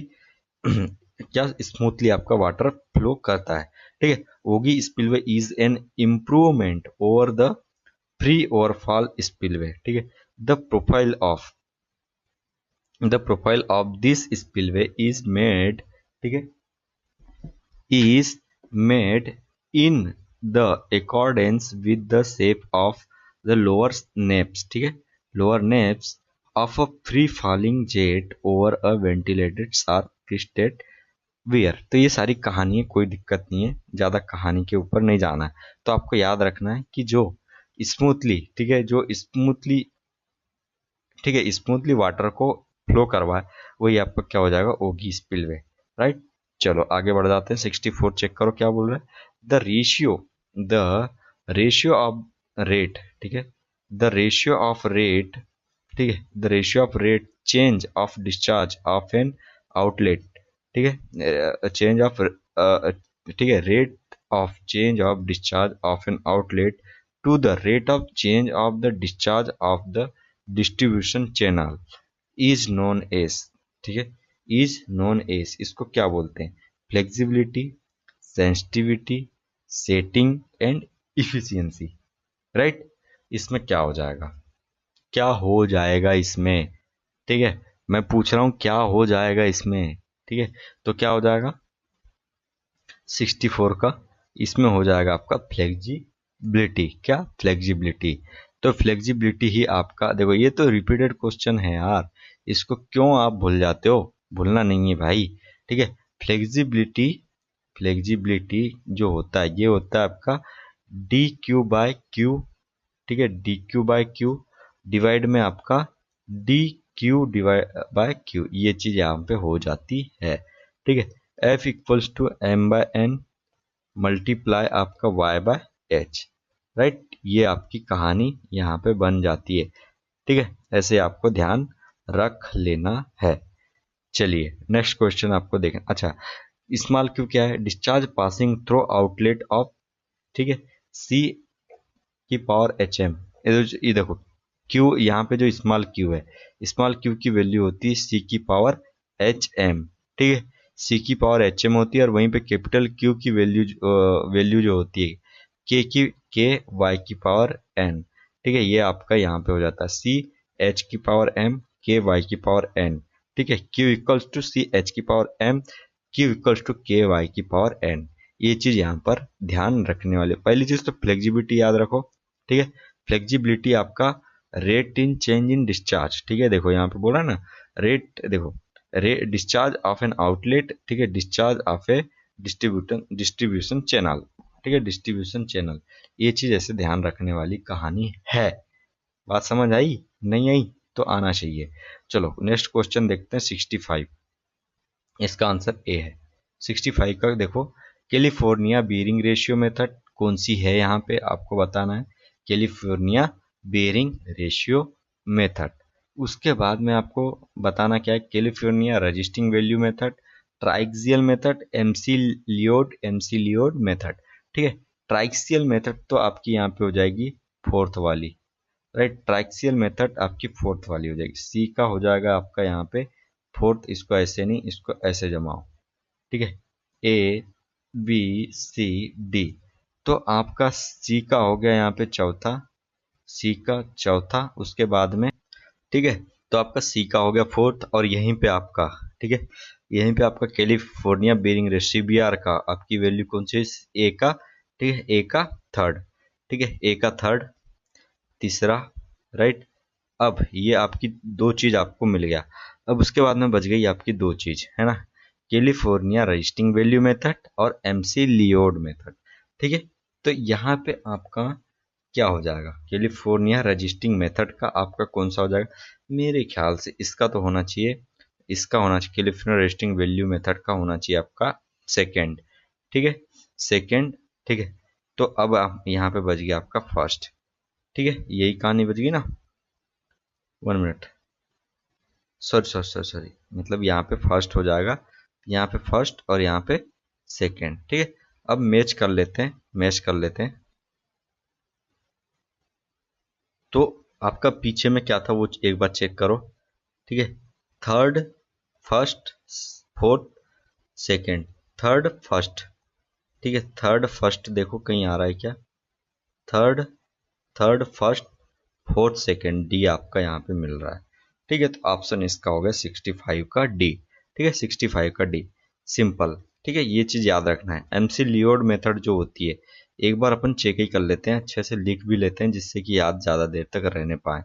क्या स्मूथली आपका वाटर फ्लो करता है। ठीक है, ogee spillway is an improvement over the free overfall spillway. ठीक है, the profile of this spillway is made, ठीक है, is made in the accordance with the shape of the lower naps, ठीक है, lower naps of a free falling jet over a ventilated sharp crested weir। तो ये सारी कहानी है, कोई दिक्कत नहीं है, ज्यादा कहानी के ऊपर नहीं जाना है। तो आपको याद रखना है कि जो स्मूथली, ठीक है, जो स्मूथली, ठीक है, स्मूथली वाटर को फ्लो करवाए, वही आपका क्या हो जाएगा, ओगी स्पिलवे। राइट, चलो आगे बढ़ जाते हैं। 64 चेक करो क्या बोल रहा है। द रेशियो ऑफ रेट, ठीक है, द रेशियो ऑफ रेट, ठीक है, the ratio of rate change of discharge of an outlet, ठीक है, चेंज ऑफ, ठीक है, rate of change of discharge of an outlet to the rate of change of the discharge of the distribution channel is known as, ठीक है, is known as, इसको क्या बोलते हैं, flexibility, sensitivity, setting and efficiency. Right, इसमें क्या हो जाएगा, क्या हो जाएगा इसमें, ठीक है, मैं पूछ रहा हूं क्या हो जाएगा इसमें। ठीक है, तो क्या हो जाएगा 64 का, इसमें हो जाएगा आपका फ्लेक्सिबिलिटी। क्या, फ्लेक्सिबिलिटी। तो फ्लेक्सिबिलिटी ही आपका, देखो ये तो रिपीटेड क्वेश्चन है यार, इसको क्यों आप भूल जाते हो, भूलना नहीं है भाई। ठीक है, फ्लेक्सिबिलिटी, फ्लेक्सिबिलिटी जो होता है ये होता है आपका डी क्यू बाय क्यू, ठीक है, D Q by Q divide में आपका D Q divide by Q, ये चीज यहाँ पे हो जाती है। ठीक है, F equals to M by N multiply आपका वाई बाय एच। राइट, ये आपकी कहानी यहाँ पे बन जाती है। ठीक है, ऐसे आपको ध्यान रख लेना है। चलिए नेक्स्ट क्वेश्चन आपको देखना। अच्छा, स्मॉल क्यू क्या है, discharge passing through outlet of, ठीक है, सी की पावर एच एम, ये देखो क्यू, यहाँ पे जो स्मॉल क्यू है, स्मॉल क्यू की वैल्यू होती है सी की पावर एच एम, ठीक है, सी की पावर एच एम होती है। और वहीं पे कैपिटल क्यू की वैल्यू जो होती है के वाई की पावर एन, ठीक है, ये आपका यहाँ पे हो जाता है सी एच की पावर एम के वाई की पावर एन, ठीक है, Q equals to C H की power M Q equals to K Y की पावर एन। ये चीज यहाँ पर ध्यान रखने वाले, पहली चीज तो फ्लेक्सिबिलिटी याद रखो, ठीक है, फ्लेक्सिबिलिटी आपका rate in change in discharge, ठीक है, देखो यहाँ पे बोला ना रेट, देखो डिस्चार्ज ऑफ एन आउटलेट, ठीक है, discharge of A distribution channel, ठीक है, डिस्ट्रीब्यूशन चैनल, ये चीज ऐसे ध्यान रखने वाली कहानी है। बात समझ आई? नहीं आई तो आना चाहिए। चलो नेक्स्ट क्वेश्चन देखते हैं 65, इसका आंसर ए है 65 का। देखो कैलिफोर्निया बेयरिंग रेशियो मेथड कौन सी है, यहाँ पे आपको बताना है कैलिफोर्निया बेयरिंग रेशियो मेथड। उसके बाद में आपको बताना क्या है, California resisting value method, triaxial method, McLeod method, ठीक है। ट्राइक्सियल मेथड तो आपकी यहाँ पे हो जाएगी फोर्थ वाली, राइट, ट्राइक्सियल मेथड आपकी फोर्थ वाली हो जाएगी, सी का हो जाएगा आपका यहाँ पे फोर्थ, इसको ऐसे नहीं, इसको ऐसे जमाओ, ठीक है, ए बी सी डी, तो आपका सी का हो गया यहाँ पे चौथा, सी का चौथा, उसके बाद में, ठीक है, तो आपका सी का हो गया फोर्थ, और यहीं पे आपका, ठीक है, यहीं पे आपका कैलिफोर्निया बेयरिंग रेशियो सीबीआर का आपकी वैल्यू कौन सी है, ए का, ठीक है, ए का थर्ड, ठीक है, ए का थर्ड, तीसरा, राइट। अब ये आपकी दो चीज आपको मिल गया। अब उसके बाद में बच गई आपकी दो चीज, है ना, कैलिफोर्निया रजिस्टिंग वैल्यू मेथड और एमसी लियोड मेथड, ठीक है। तो यहाँ पे आपका क्या हो जाएगा, कैलिफोर्निया रजिस्टिंग मेथड का आपका कौन सा हो जाएगा, मेरे ख्याल से इसका तो होना चाहिए, इसका होना चाहिए, कैलिफोर्निया रजिस्टिंग वैल्यू मेथड का होना चाहिए आपका सेकेंड, ठीक है, सेकेंड, ठीक है। तो अब आप यहाँ पे बच गया आपका फर्स्ट, ठीक है, यही कहानी बच गई ना। 1 मिनट, सॉरी, मतलब यहाँ पे फर्स्ट हो जाएगा, यहाँ पे फर्स्ट और यहाँ पे सेकेंड, ठीक है। अब मैच कर लेते हैं, मैच कर लेते हैं। तो आपका पीछे में क्या था वो एक बार चेक करो, ठीक है, third first fourth second, third first, ठीक है, थर्ड फर्स्ट देखो कहीं आ रहा है क्या, third third first fourth second, D आपका यहाँ पे मिल रहा है, ठीक है। तो ऑप्शन इसका हो गया 65 का डी, ठीक है, 65 का डी, सिंपल, ठीक है। ये चीज याद रखना है, एमसी लियोड मेथड जो होती है एक बार अपन चेक ही कर लेते हैं, अच्छे से लिख भी लेते हैं जिससे कि याद ज्यादा देर तक रहने पाए,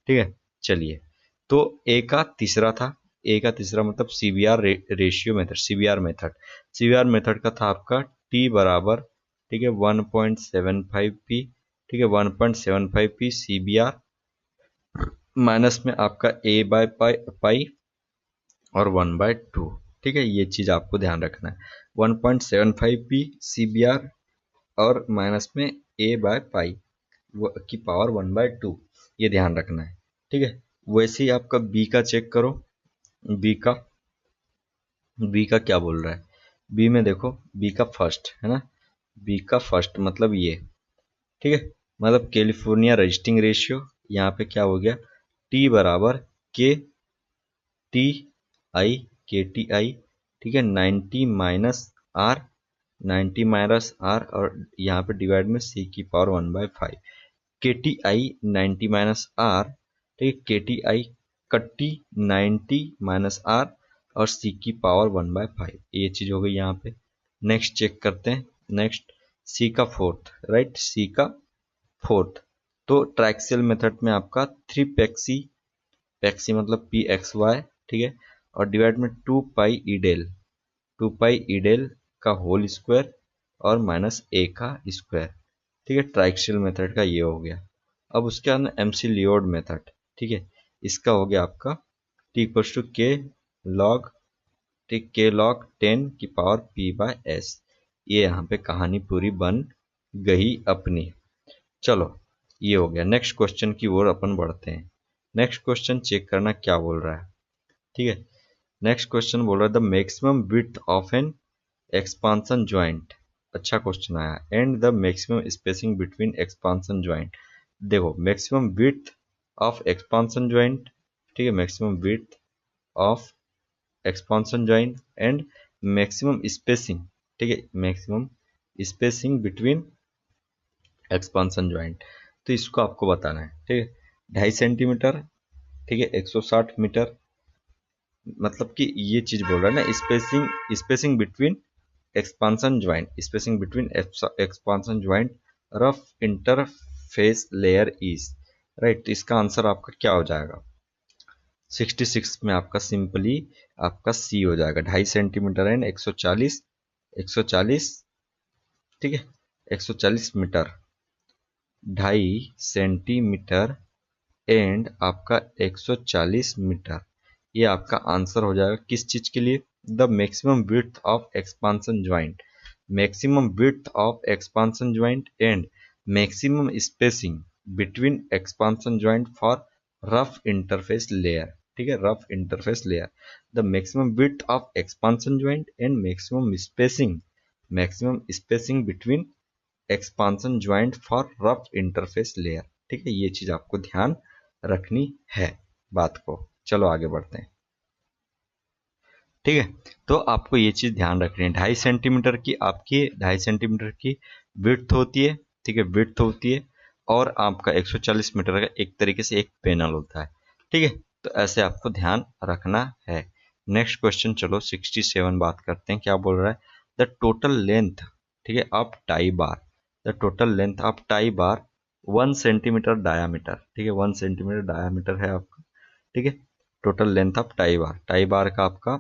ठीक है। चलिए, तो ए का तीसरा था, ए का तीसरा मतलब CBR ratio method, CBR method का था आपका टी बराबर, ठीक है, 1.75 पी, ठीक है, 1.75 P C B R minus में आपका ए बाय पाई और 1/2, ठीक है, ये चीज आपको ध्यान रखना है, 1.75 पी सी बी आर और माइनस में ए बाय पाई की पावर 1/2, ये ध्यान रखना है, ठीक है। वैसे ही आपका बी का चेक करो, बी का बी का क्या बोल रहा है, बी में देखो बी का फर्स्ट है ना, बी का फर्स्ट मतलब ये, ठीक है, मतलब कैलिफोर्निया रजिस्टिंग रेशियो यहाँ पे क्या हो गया, टी बराबर के टी आई, के टी आई, ठीक है, 90 माइनस आर, 90 माइनस आर, और यहाँ पे डिवाइड में सी की पावर 1/5, के टी आई 90 माइनस आर, ठीक है, के टी आई कट्टी 90 माइनस आर और सी की पावर 1/5, ये चीज हो गई यहाँ पे। नेक्स्ट चेक करते हैं, नेक्स्ट सी का फोर्थ, राइट, सी का फोर्थ, तो ट्राइक्सियल मेथड में आपका 3 पैक्सी, पैक्सी मतलब पी एक्स वाई, ठीक है, और डिवाइड में 2 पाई ईडेल का होल स्क्वायर और माइनस ए का स्क्वायर, ठीक है, ट्राइक्सियल मेथड का ये हो गया। अब उसके बाद एमसी लियोड मेथड, ठीक है, इसका हो गया आपका टी इक्वल्स टू के लॉग, ठीक, के लॉग 10 की पावर पी बाय एस, ये यहाँ पे कहानी पूरी बन गई अपनी। चलो ये हो गया, नेक्स्ट क्वेश्चन की ओर अपन बढ़ते हैं। नेक्स्ट क्वेश्चन चेक करना क्या बोल रहा है, ठीक है, नेक्स्ट क्वेश्चन बोल रहा है the maximum width of an expansion joint, अच्छा क्वेश्चन आया, and the maximum spacing between expansion joint, देखो maximum width of expansion joint, ठीक है, maximum width of expansion joint and maximum spacing, ठीक है, maximum spacing between expansion joint. तो इसको आपको बताना है, ठीक है। 2.5 सेंटीमीटर, ठीक है, 160 मीटर, मतलब कि ये चीज बोल रहा है ना, spacing spacing between expansion joint, spacing between expansion joint rough interface layer is, right. तो इसका आंसर आपका क्या हो जाएगा? 66 में आपका सिंपली आपका सी हो जाएगा। 2.5 सेंटीमीटर एंड 140, ठीक है, 140 मीटर, 2.5 सेंटीमीटर एंड आपका 140 मीटर, ये आपका आंसर हो जाएगा किस चीज के लिए? The maximum width of expansion joint, maximum width of expansion joint and maximum spacing between expansion joint for rough interface layer, ठीक है, rough interface layer. The maximum width of expansion joint and maximum spacing between expansion joint for rough interface layer, ठीक है। ये चीज आपको ध्यान रखनी है बात को। चलो आगे बढ़ते हैं, ठीक है। तो आपको ये चीज ध्यान रखनी है, 2.5 सेंटीमीटर की आपकी 2.5 सेंटीमीटर की विड्थ होती है, ठीक है, विड्थ होती है, और आपका 140 मीटर का एक तरीके से एक पैनल होता है, ठीक है। तो ऐसे आपको ध्यान रखना है। नेक्स्ट क्वेश्चन, चलो 67 बात करते हैं। क्या बोल रहा है? द टोटल लेंथ, ठीक है, of tie bar, the total length of tie bar 1 centimetre diameter, ठीक है, 1 सेंटीमीटर डायामीटर है आपका, ठीक है। Total length of tie bar का आपका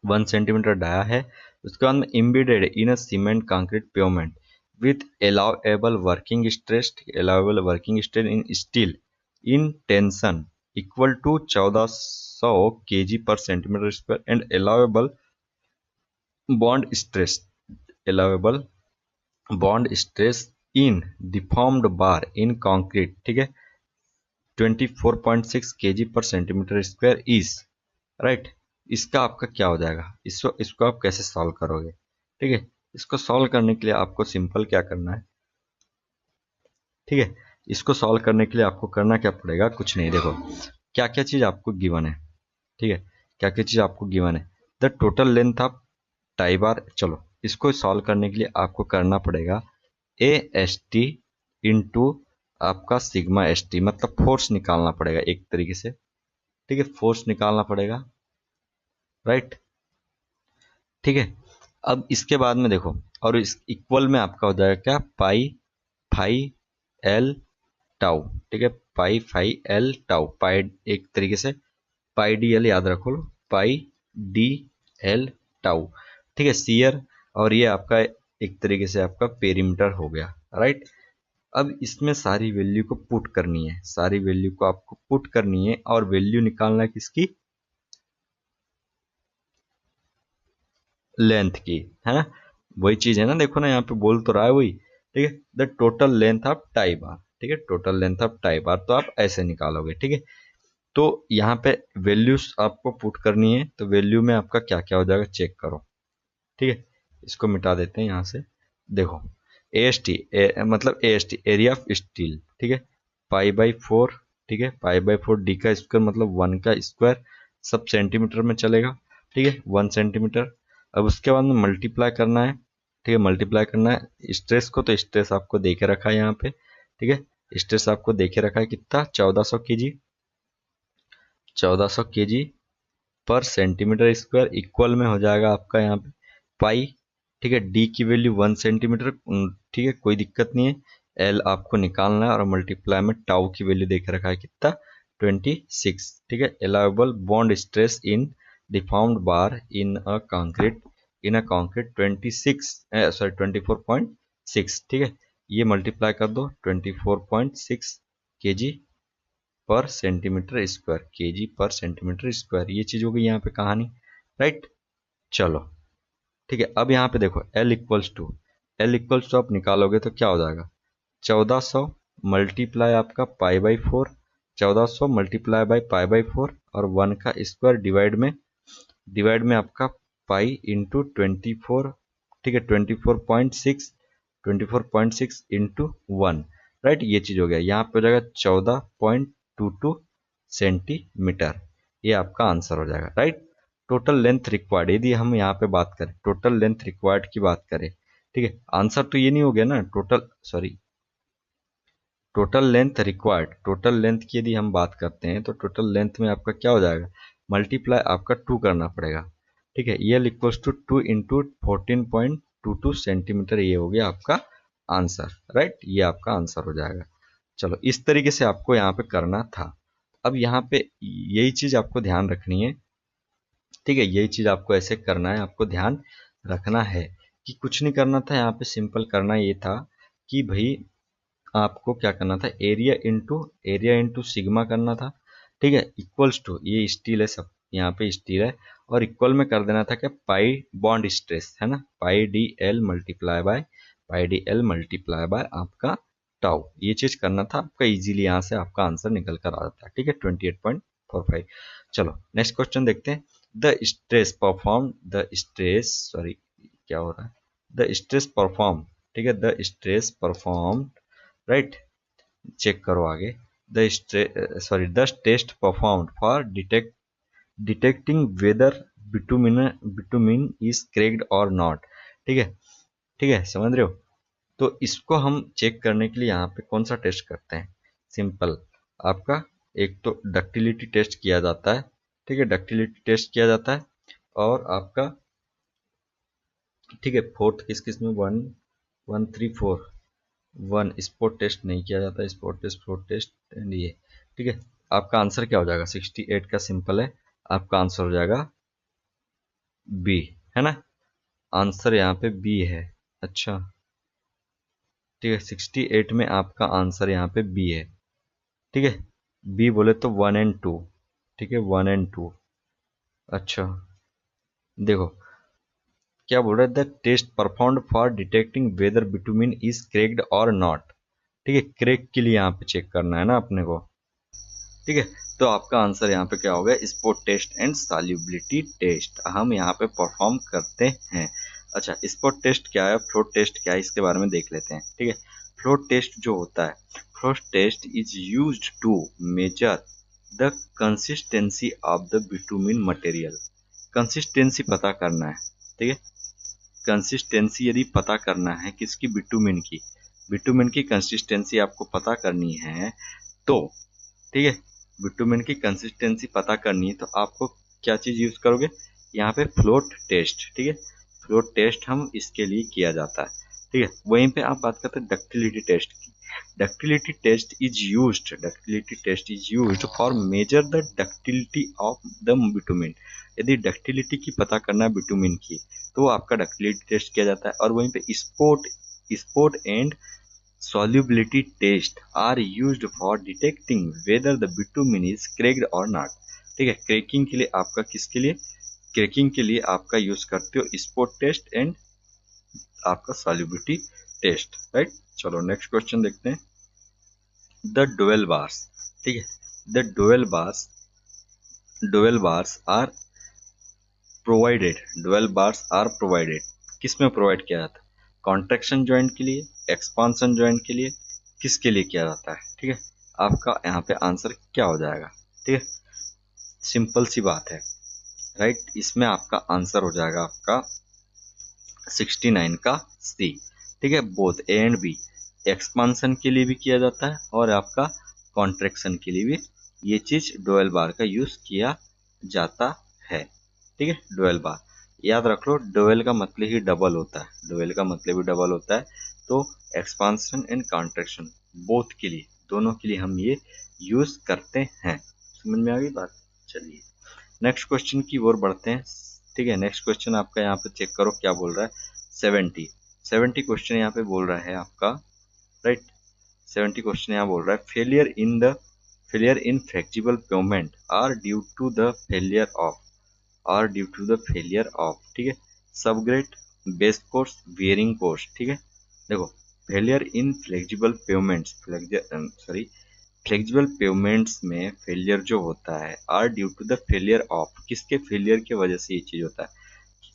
1 सेंटीमीटर डाया है। उसके बाद में embedded in a cement concrete pavement with allowable working stress, allowable working stress in steel in tension equal to 1400 kg per centimetre square and allowable bond stress, allowable bond stress in deformed bar in concrete, ठीक है, 24.6 kg per centimetre square is, right. इसका आपका क्या हो जाएगा? इसको आप कैसे सॉल्व करोगे? ठीक है, इसको सॉल्व करने के लिए आपको सिंपल क्या करना है, ठीक है, इसको सॉल्व करने के लिए आपको करना क्या पड़ेगा? कुछ नहीं, देखो क्या क्या चीज आपको गिवन है, ठीक है, क्या क्या चीज आपको गिवन है। The total length of tie बार, चलो इसको सॉल्व करने के लिए आपको करना पड़ेगा ए एस टी इंटू आपका सिग्मा एस टी, मतलब फोर्स निकालना पड़ेगा एक तरीके से, ठीक है, फोर्स निकालना पड़ेगा, राइट, ठीक है। अब इसके बाद में देखो, और इस इक्वल में आपका हो जाएगा क्या? पाई फाई एल टाउ, ठीक है, पाई फाई एल टाउ, पाई एक तरीके से पाई डी एल याद रखो लो, पाई डी एल टाउ, ठीक है, सीयर, और ये आपका एक तरीके से आपका पेरीमीटर हो गया, राइट। अब इसमें सारी वैल्यू को पुट करनी है, सारी वैल्यू को आपको पुट करनी है, और वैल्यू निकालना है किसकी? लेंथ की, है ना, वही चीज है ना, देखो ना यहाँ पे बोल तो रहा है वही, ठीक है। The total length of tie बार, ठीक है, टोटल लेंथ ऑफ टाई बार, तो आप ऐसे निकालोगे, ठीक है। तो यहाँ पे वैल्यूज आपको पुट करनी है, तो वैल्यू में आपका क्या क्या हो जाएगा चेक करो, ठीक है। इसको मिटा देते हैं यहाँ से, देखो ए एस टी, मतलब A S T area of steel, ठीक है, पाई/4, ठीक है, पाई/4, डी का स्क्वायर मतलब 1 का स्क्वायर, सब सेंटीमीटर में चलेगा, ठीक है, 1 सेंटीमीटर। अब उसके बाद में मल्टीप्लाई करना है, ठीक है, मल्टीप्लाई करना है स्ट्रेस को, तो स्ट्रेस आपको दे के रखा है यहाँ पे, ठीक है, स्ट्रेस आपको दे के रखा है कितना? 1400 kg, 1400 kg per centimetre square, equal में हो जाएगा आपका यहाँ पे पाई, ठीक है, डी की वैल्यू 1 सेंटीमीटर, ठीक है, कोई दिक्कत नहीं है, एल आपको निकालना है, और मल्टीप्लाई में टाउ की वैल्यू देख रखा है कितना? 26, ठीक है। Allowable bond stress in deformed bar in a concrete 24.6, ठीक है, ये मल्टीप्लाई कर दो 24.6 kg per centimetre square, KG पर सेंटीमीटर स्क्वायर, ये चीज हो गई यहाँ पे कहानी, राइट। चलो ठीक है, अब यहाँ पे देखो एल इक्वल्स टू आप निकालोगे तो क्या हो जाएगा? 1400 मल्टीप्लाई आपका पाई/4, 1400 मल्टीप्लाई बाई पाई/4, और 1 का स्क्वायर डिवाइड में आपका पाई इंटू 24, ठीक है, 24.6 इंटू 1, राइट, ये चीज हो गया। यहाँ पे हो जाएगा 14.22 सेंटीमीटर, ये आपका आंसर हो जाएगा। राइट, टोटल लेंथ रिक्वायर्ड, यदि हम यहाँ पे बात करें टोटल लेंथ रिक्वायर्ड की बात करें, ठीक है, आंसर तो ये नहीं हो गया ना, total length required, total length की यदि हम बात करते हैं तो टोटल लेंथ में आपका क्या हो जाएगा, मल्टीप्लाई आपका 2 करना पड़ेगा। ठीक है, ये इक्वल्स टू 2 इंटू 14.22 सेंटीमीटर, ये हो गया आपका आंसर। राइट, ये आपका आंसर हो जाएगा। चलो, इस तरीके से आपको यहाँ पे करना था। अब यहाँ पे यही चीज आपको ध्यान रखनी है। ठीक है, यही चीज आपको ऐसे करना है, आपको ध्यान रखना है कि कुछ नहीं करना था यहाँ पे, सिंपल करना ये था कि भाई आपको क्या करना था, एरिया इंटू सिग्मा करना था। ठीक है, इक्वल्स टू, ये स्टील है सब, यहाँ पे स्टील है, और इक्वल में कर देना था क्या, पाई बॉन्ड स्ट्रेस है ना, पाई डी एल मल्टीप्लाई बाय आपका टाउ, ये चीज करना था आपका। इजीली यहाँ से आपका आंसर निकल कर आ जाता है। ठीक है, 28.45। चलो नेक्स्ट क्वेश्चन देखते हैं। क्या हो रहा है, द स्ट्रेस परफॉर्म, ठीक है, the stress perform, right, check करो आगे। The test performed for detecting whether bitumen is cracked or not. ठीक है, ठीक है, समझ रहे हो। तो इसको हम चेक करने के लिए यहाँ पे कौन सा टेस्ट करते हैं, सिंपल आपका, एक तो डक्टिलिटी टेस्ट किया जाता है। ठीक है, डक्टिलिटी टेस्ट किया जाता है, और आपका, ठीक है, फोर्थ किस किस में, 1 1 3 4, 1 स्पॉट टेस्ट नहीं किया जाता, spot test, float test and ये। ठीक है, आपका आंसर क्या हो जाएगा, 68 का सिंपल है, आपका आंसर हो जाएगा बी, है ना, आंसर यहाँ पे बी है। अच्छा, ठीक है, 68 में आपका आंसर यहाँ पे बी है। ठीक है, बी बोले तो 1 और 2, ठीक है, 1 और 2। अच्छा, देखो क्या बोल रहा है, the test performed for detecting whether bitumen is cracked or not. ठीक है, क्रेक के लिए यहाँ पे चेक करना है ना अपने को। ठीक है, तो आपका आंसर यहाँ पे क्या होगा, spot test and solubility test हम यहाँ पे परफॉर्म करते हैं। अच्छा, स्पॉट टेस्ट क्या है, फ्लोट टेस्ट क्या है, इसके बारे में देख लेते हैं। ठीक है, फ्लोट टेस्ट जो होता है, float test is used to measure the consistency of the bitumen material. Consistency पता करना है। ठीक है, कंसिस्टेंसी यदि पता करना है किसकी, बिटुमिन की कंसिस्टेंसी आपको पता करनी है, तो ठीक है, बिटुमेन की कंसिस्टेंसी पता करनी है तो आपको क्या चीज यूज करोगे, यहाँ पे फ्लोट टेस्ट। ठीक है, फ्लोट टेस्ट हम इसके लिए किया जाता है। ठीक है, वहीं पे आप बात करते हैं डक्टिलिटी टेस्ट की। Ductility test is used for measure the ductility of the bitumen. यदि डक्टिलिटी की पता करना है बिटुमिन की, तो आपका डक्टिलिटी टेस्ट किया जाता है। और वहीं पे sport and solubility tests are used for detecting whether the bitumen is cracked or not। ठीक है, क्रैकिंग के लिए आपका, किसके लिए, क्रैकिंग के लिए आपका यूज करते हो स्पॉट टेस्ट एंड आपका सॉल्युबिलिटी टेस्ट। राइट, चलो नेक्स्ट क्वेश्चन देखते हैं। द डुअल बार्स, ठीक है, the dual bars are provided, किस में प्रोवाइड किया जाता है, कॉन्ट्रैक्शन जॉइंट के लिए, एक्सपांशन जॉइंट के लिए, किसके लिए किया जाता है। ठीक है, आपका यहाँ पे आंसर क्या हो जाएगा। ठीक है, सिंपल सी बात है। राइट, इसमें आपका आंसर हो जाएगा आपका 69 का सी। ठीक है, both A and B, expansion के लिए भी किया जाता है और आपका कॉन्ट्रैक्शन के लिए भी ये चीज डुअल बार का यूज किया जाता है। ठीक है, डुअल बार याद रख लो, डुअल का मतलब ही डबल होता है, डुअल का मतलब ही डबल होता है। तो एक्सपांशन एंड कॉन्ट्रैक्शन बोथ के लिए, दोनों के लिए हम ये यूज करते हैं। समझ में आ गई बात। चलिए नेक्स्ट क्वेश्चन की ओर बढ़ते हैं। ठीक है, नेक्स्ट क्वेश्चन आपका यहाँ पे चेक करो क्या बोल रहा है, 70 क्वेश्चन यहाँ पे बोल रहा है आपका। राइट, 70 क्वेश्चन यहाँ बोल रहा है, failure in flexible pavement are due to the failure of. ठीक है, subgrade, base course, bearing course. ठीक है, देखो फेलियर इन फ्लेक्सिबल पेमेंट्स में फेलियर जो होता है are due to the failure of, किसके फेलियर की वजह से ये चीज होता है,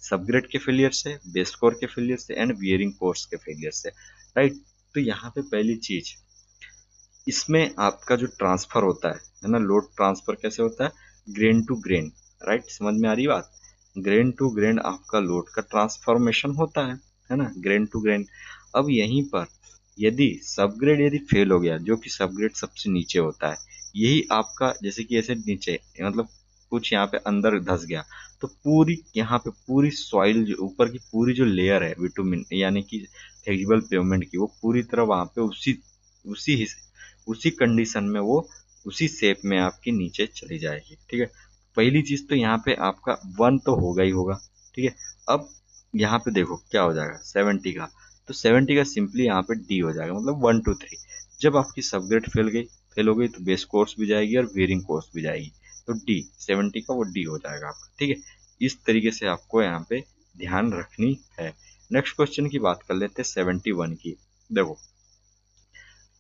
सबग्रेड के फेलियर से, बेस कोर के फेलियर से एंड बियरिंग कोर्स के फेलियर से। राइट, तो यहाँ पे पहली चीज इसमें आपका जो ट्रांसफर होता है ना, लोड ट्रांसफर कैसे होता है, ग्रेन टू ग्रेन, राइट, समझ में आ रही बात, ग्रेन टू ग्रेन आपका लोड का ट्रांसफॉर्मेशन होता है ना, ग्रेन टू ग्रेन। अब यहीं पर यदि सबग्रेड यदि फेल हो गया, जो कि सबग्रेड सबसे नीचे होता है, यही आपका जैसे कि ऐसे नीचे मतलब कुछ यहाँ पे अंदर धस गया, तो पूरी यहाँ पे पूरी सॉइल जो ऊपर की पूरी जो लेयर है बिटुमिन यानी कि फ्लेक्सिबल पेवमेंट की, वो पूरी तरह वहां पे उसी उसी कंडीशन में वो उसी शेप में आपकी नीचे चली जाएगी, ठीक है। पहली चीज तो यहाँ पे आपका 1 तो होगा ही होगा, ठीक है। अब यहाँ पे देखो क्या हो जाएगा 70 का, तो 70 का सिंपली यहाँ पे डी हो जाएगा, मतलब 1 2 3। जब आपकी सबग्रेड फेल हो गई तो बेस कोर्स भी जाएगी और वेरिंग कोर्स भी जाएगी, तो डी 70 का वो डी हो जाएगा आपका, ठीक है। इस तरीके से आपको यहाँ पे ध्यान रखनी है। नेक्स्ट क्वेश्चन की बात कर लेते हैं 71 की। देखो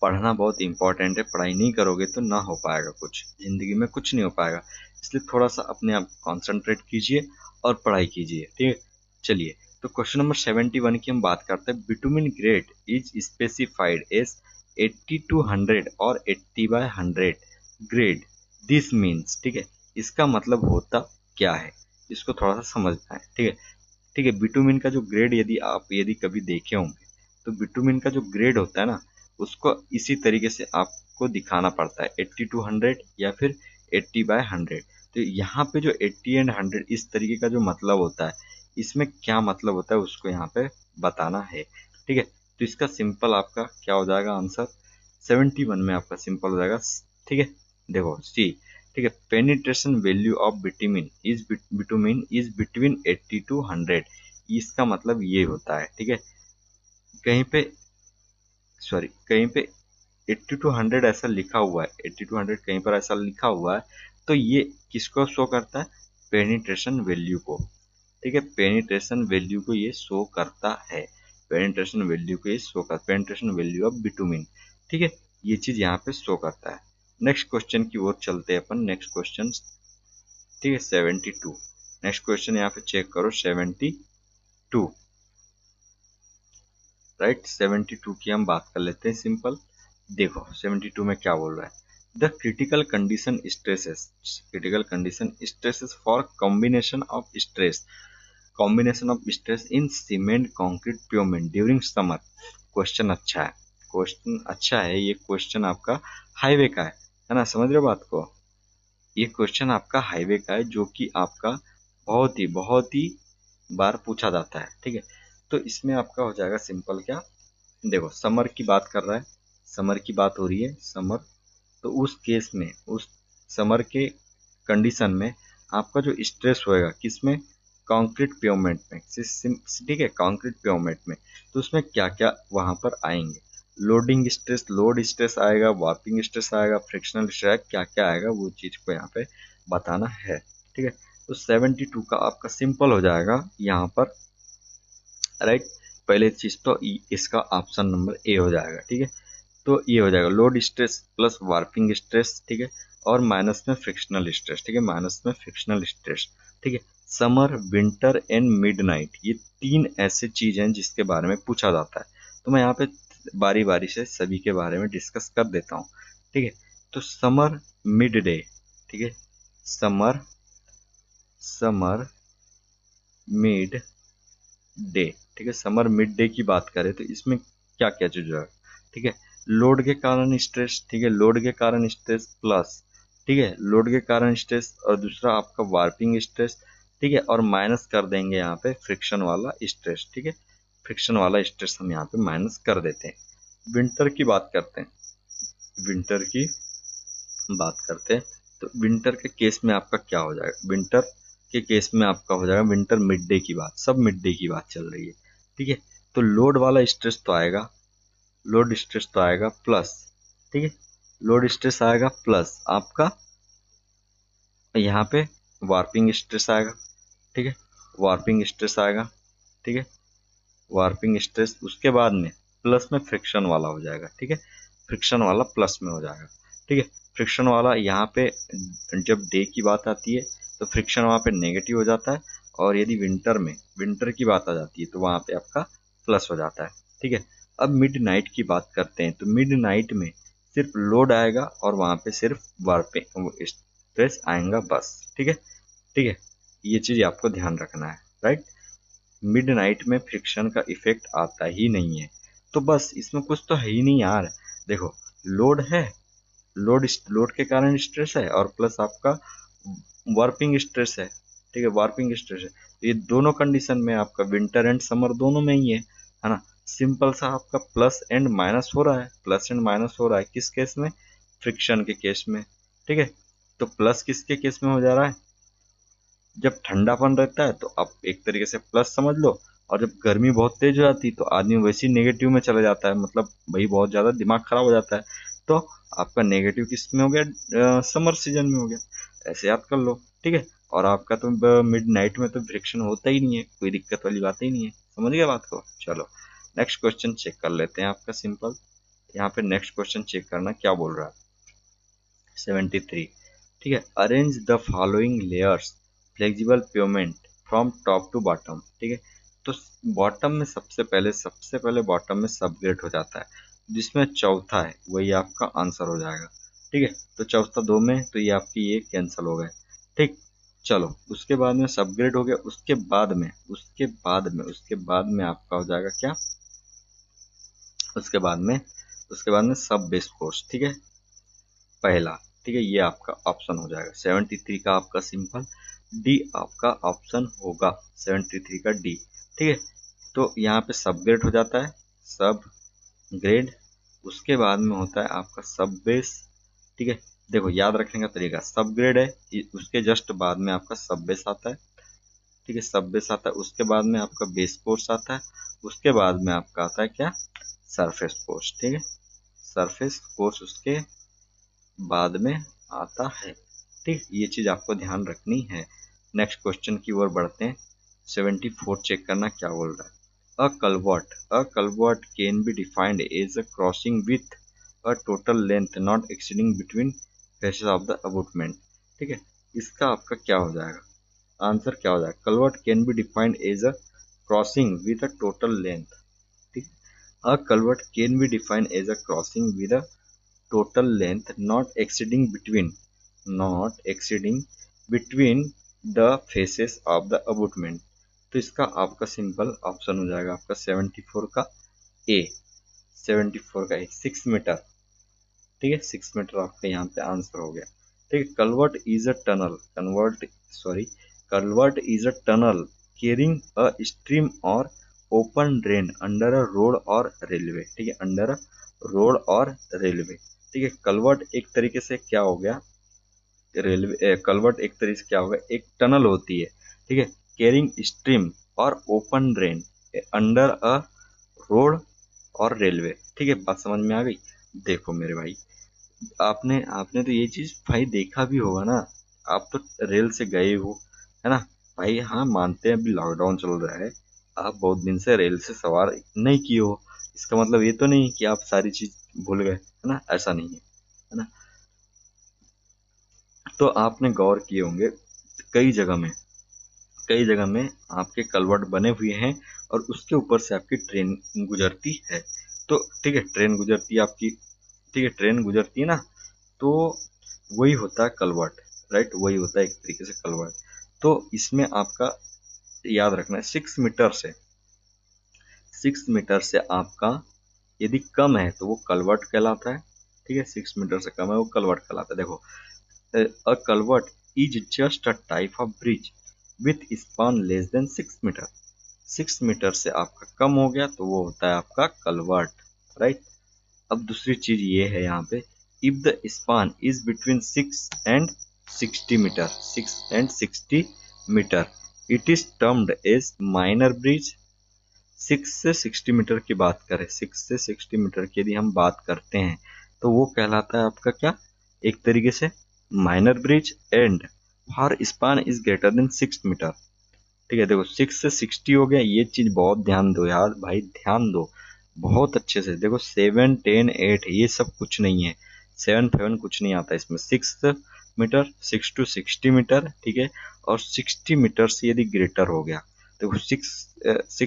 पढ़ना बहुत इंपॉर्टेंट है, पढ़ाई नहीं करोगे तो ना हो पाएगा, कुछ जिंदगी में कुछ नहीं हो पाएगा, इसलिए थोड़ा सा अपने आप कॉन्सेंट्रेट कीजिए और पढ़ाई कीजिए, ठीक है। चलिए तो क्वेश्चन नंबर 71 की हम बात करते हैं। Bitumen grade is specified as 80 to 100 और 80/100 ग्रेड, दिस मीन्स, ठीक है, इसका मतलब होता क्या है, इसको थोड़ा सा समझना है, ठीक है। ठीक है, बिटुमिन का जो ग्रेड यदि कभी देखे होंगे, तो बिटुमिन का जो ग्रेड होता है ना, उसको इसी तरीके से आपको दिखाना पड़ता है, 80 to 100 या फिर 80/100। तो यहाँ पे जो 80 and 100 इस तरीके का जो मतलब होता है, इसमें क्या मतलब होता है उसको यहाँ पे बताना है, ठीक है। तो इसका सिंपल आपका क्या हो जाएगा आंसर, 71 में आपका सिंपल हो जाएगा, ठीक है। देखो सी, ठीक है, penetration value of bitumen is between 80 to 100, इसका मतलब ये होता है, ठीक है। कहीं पे कहीं पे 80 to 100 ऐसा लिखा हुआ है, 80 to 100 कहीं पर ऐसा लिखा हुआ है, तो ये किसको शो करता है, पेनिट्रेशन वैल्यू को, ठीक है, पेनिट्रेशन वैल्यू को ये शो करता है, पेनिट्रेशन वैल्यू को ये शो करता है, पेनिट्रेशन वैल्यू ऑफ बिटुमिन, ठीक है, ये चीज यहाँ पे शो करता है। नेक्स्ट क्वेश्चन की ओर चलते हैं अपन, नेक्स्ट क्वेश्चन, ठीक है 72। नेक्स्ट क्वेश्चन यहाँ पे चेक करो 72, राइट, 72 की हम बात कर लेते हैं सिंपल। देखो 72 में क्या बोल रहा है, the critical condition stresses for combination of stress in cement concrete pavement during summer. Question अच्छा है, क्वेश्चन अच्छा है, ये क्वेश्चन आपका हाईवे का है ना, समझ रहे हो बात को, ये क्वेश्चन आपका हाईवे का है, जो कि आपका बहुत ही बार पूछा जाता है, ठीक है। तो इसमें आपका हो जाएगा सिंपल क्या, देखो समर की बात कर रहा है, समर की बात हो रही है, समर, तो उस केस में उस समर के कंडीशन में आपका जो स्ट्रेस होएगा किसमें, कंक्रीट पेवमेंट में, ठीक है, कंक्रीट पेवमेंट में, तो उसमें क्या क्या वहां पर आएंगे, लोडिंग स्ट्रेस, लोड स्ट्रेस आएगा, वार्पिंग स्ट्रेस आएगा, फ्रिक्शनल स्ट्रेस, क्या क्या आएगा वो चीज को यहाँ पे बताना है, ठीक है। तो 72 का आपका सिंपल हो जाएगा यहाँ पर, राइट, पहले चीज तो इसका ऑप्शन नंबर ए हो जाएगा, ठीक है। तो ये हो जाएगा load stress plus warping stress, ठीक है, और माइनस में फ्रिक्शनल स्ट्रेस, ठीक है, माइनस में फ्रिक्शनल स्ट्रेस, ठीक है। समर, विंटर एंड मिडनाइट, ये तीन ऐसे चीज हैं जिसके बारे में पूछा जाता है, तो मैं यहाँ पे बारी बारी से सभी के बारे में डिस्कस कर देता हूँ, ठीक है। तो समर मिड डे, ठीक है, समर समर मिड डे, ठीक है, समर मिड डे की बात करें तो इसमें क्या क्या चीज है, ठीक है, लोड के कारण स्ट्रेस, ठीक है, लोड के कारण स्ट्रेस प्लस, ठीक है, लोड के कारण स्ट्रेस, और दूसरा आपका वार्पिंग स्ट्रेस, ठीक है, और माइनस कर देंगे यहाँ पे फ्रिक्शन वाला स्ट्रेस, ठीक है, फ्रिक्शन वाला स्ट्रेस हम यहाँ पे माइनस कर देते हैं। विंटर की बात करते हैं, विंटर की बात करते हैं, तो विंटर के केस में आपका क्या हो जाएगा, विंटर के केस में आपका हो जाएगा विंटर मिड डे की बात, सब मिड डे की बात चल रही है, ठीक है। तो लोड वाला स्ट्रेस तो आएगा, लोड स्ट्रेस तो आएगा प्लस, ठीक है, लोड स्ट्रेस आएगा प्लस आपका यहाँ पे वार्पिंग स्ट्रेस आएगा, ठीक है, वार्पिंग स्ट्रेस आएगा, ठीक है, वार्पिंग स्ट्रेस, उसके बाद में प्लस में फ्रिक्शन वाला हो जाएगा, ठीक है, फ्रिक्शन वाला प्लस में हो जाएगा, ठीक है। फ्रिक्शन वाला यहाँ पे जब डे की बात आती है तो फ्रिक्शन वहाँ पे नेगेटिव हो जाता है, और यदि विंटर की बात आ जाती है तो वहाँ पे आपका प्लस हो जाता है, ठीक है। अब मिड नाइट की बात करते हैं, तो मिड नाइट में सिर्फ लोड आएगा और वहां पे सिर्फ वार्पिंग स्ट्रेस आएगा बस। ठीक है, ठीक है, ये चीज आपको ध्यान रखना है, राइट। मिडनाइट में फ्रिक्शन का इफेक्ट आता ही नहीं है, तो बस इसमें कुछ तो है ही नहीं यार। देखो, लोड है, लोड के कारण स्ट्रेस है, और प्लस आपका वार्पिंग स्ट्रेस है। ठीक है, वार्पिंग स्ट्रेस है, तो ये दोनों कंडीशन में आपका विंटर एंड समर दोनों में ही है ना। सिंपल सा आपका प्लस एंड माइनस हो रहा है, प्लस एंड माइनस हो रहा है किस केस में? फ्रिक्शन के केस में। ठीक है, तो प्लस किसके केस में हो जा रहा है? जब ठंडापन रहता है तो आप एक तरीके से प्लस समझ लो, और जब गर्मी बहुत तेज हो जाती है तो आदमी वैसे ही नेगेटिव में चला जाता है, मतलब भाई बहुत ज्यादा दिमाग खराब हो जाता है। तो आपका नेगेटिव किस में हो गया? समर सीजन में हो गया, ऐसे याद कर लो। ठीक है, और आपका तो मिड नाइट में तो फ्रिक्शन होता ही नहीं है, कोई दिक्कत वाली बात ही नहीं है। समझ गए बात को? चलो नेक्स्ट क्वेश्चन चेक कर लेते हैं आपका सिंपल। यहाँ पे नेक्स्ट क्वेश्चन चेक करना क्या बोल रहा है। 73। ठीक है, arrange the following layers flexible pavement from top to bottom. ठीक है, तो बॉटम में सबसे पहले बॉटम में सबग्रेड हो जाता है, जिसमें चौथा है वही आपका आंसर हो जाएगा। ठीक है, तो चौथा दो में, तो ये आपकी ये कैंसिल हो गए। ठीक, चलो उसके बाद में सबग्रेड हो गया, उसके बाद में आपका हो जाएगा क्या? उसके बाद में सब बेस कोर्स। ठीक है, पहला। ठीक है, ये आपका ऑप्शन हो जाएगा 73 का आपका सिंपल डी आपका ऑप्शन होगा, 73 का डी। ठीक है, तो यहाँ पे सब ग्रेड हो जाता है, सब ग्रेड, उसके बाद में होता है आपका सब बेस। ठीक है, देखो याद रखने का तरीका, सब ग्रेड है, उसके जस्ट बाद में आपका सब बेस आता है। ठीक है, सब बेस आता है, उसके बाद में आपका बेस कोर्स आता है, उसके बाद में आपका आता है क्या? Surface course. ठीक है, सरफेस कोर्स उसके बाद में आता है। ठीक, ये चीज आपको ध्यान रखनी है। नेक्स्ट क्वेश्चन की ओर बढ़ते हैं। 74 चेक करना क्या बोल रहा है। A culvert can be defined as a crossing with a total length not exceeding between faces of the abutment. ठीक है, इसका आपका क्या हो जाएगा? आंसर क्या हो जाएगा? Culvert can be defined as a crossing with a total length. ठीक, a culvert can be defined as a crossing with a total length not exceeding between the faces of the abutment। तो इसका आपका simple option हो जाएगा आपका 74 का ए, 74 का ए, 6 metre. ठीक है, 6 मीटर आपका यहाँ पे आंसर हो गया। ठीक है, culvert is a tunnel carrying a stream or open drain under a road or railway. ठीक है, under a road or railway. ठीक है, कलवर्ट एक तरीके से क्या हो गया? कलवर्ट एक तरीके से क्या होगा? एक टनल होती है। ठीक है, carrying stream or open drain under a road or railway. ठीक है, बात समझ में आ गई? देखो मेरे भाई, आपने आपने तो ये चीज भाई देखा भी होगा ना, आप तो रेल से गए हो, है ना भाई। हाँ मानते हैं अभी लॉकडाउन चल रहा है, आप बहुत दिन से रेल से सवार नहीं किए हो, इसका मतलब ये तो नहीं कि आप सारी चीज भूल गए, है ना, ऐसा नहीं है ना। तो आपने गौर किए होंगे कई जगह में कई जगह में आपके कलवर्ट बने हुए हैं, और उसके ऊपर से आपकी ट्रेन गुजरती है। तो ठीक है, ट्रेन गुजरती है आपकी, ठीक है, ट्रेन गुजरती है ना, तो वही होता है कलवर्ट, राइट, वही होता है एक तरीके से कलवर्ट। तो इसमें आपका याद रखना है 6 मीटर से आपका यदि कम है तो वो कलवर्ट कहलाता है। ठीक है, 6 मीटर से कम है वो कलवर्ट कहलाता है। देखो, a culvert is just a type of bridge with span less than 6 meter. 6 meter से आपका कम हो गया तो वो होता है आपका कलवर्ट, राइट। अब दूसरी चीज ये है यहाँ पे, if the span is between 6 and 60 metre it is termed as minor bridge. 6 से 60 मीटर की बात करें, 6 से 60 मीटर की यदि हम बात करते हैं तो वो कहलाता है आपका क्या? एक तरीके से माइनर ब्रिज। एंड हर span is greater than 6 metre. ठीक है, देखो 6 से 60 हो गया, ये चीज बहुत ध्यान दो यार भाई, ध्यान दो बहुत अच्छे से। देखो 7, 10, 8 ये सब कुछ नहीं है, 7, 7 कुछ नहीं आता इसमें। 6 मीटर, 6 to 60 मीटर, ठीक है, और 60 मीटर से यदि ग्रेटर हो गया, देखो 6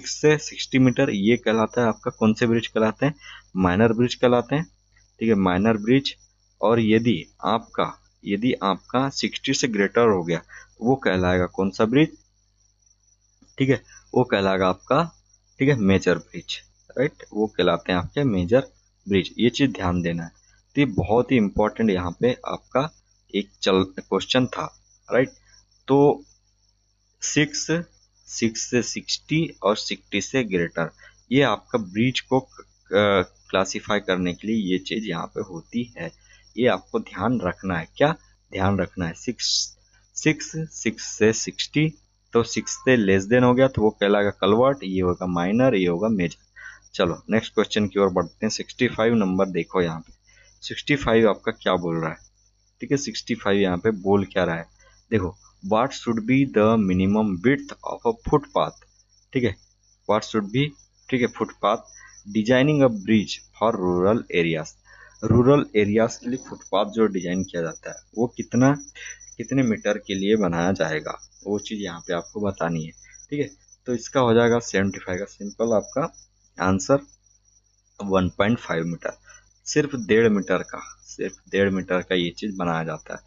से 60 मीटर ये कहलाता है आपका, कौन से ब्रिज कहलाते हैं? माइनर ब्रिज कहलाते हैं। ठीक है, माइनर ब्रिज। और यदि आपका 60 से ग्रेटर हो गया तो वो कहलाएगा कौन सा ब्रिज, ठीक है, वो कहलाएगा आपका, ठीक है, मेजर ब्रिज, राइट, वो कहलाते हैं आपके मेजर ब्रिज। ये चीज ध्यान देना है। तो ये बहुत ही इंपॉर्टेंट यहाँ पे आपका एक क्वेश्चन था, राइट। तो 6 से 60 और 60 से ग्रेटर, ये आपका ब्रिज को क्लासिफाई करने के लिए ये चीज यहाँ पे होती है। ये आपको ध्यान रखना है। क्या ध्यान रखना है? 6 से 60, तो 6 से लेस देन हो गया तो वो कहलाएगा कलवर्ट, ये होगा माइनर, ये होगा मेजर। चलो नेक्स्ट क्वेश्चन की ओर बढ़ते हैं। 65 नंबर देखो यहाँ पे। 65 आपका क्या बोल रहा है? ठीक है, 65 यहाँ पे बोल क्या रहा है? देखो, what should be the minimum width of a footpath, ठीक है, व्हाट शुड बी, ठीक है, footpath designing a bridge for rural areas. Rural areas के लिए फुटपाथ जो डिजाइन किया जाता है वो कितने मीटर के लिए बनाया जाएगा, वो चीज यहाँ पे आपको बतानी है, ठीक है। तो इसका हो जाएगा 75 का सिंपल आपका आंसर 1.5 मीटर। सिर्फ 1.5 मीटर का ये चीज बनाया जाता है।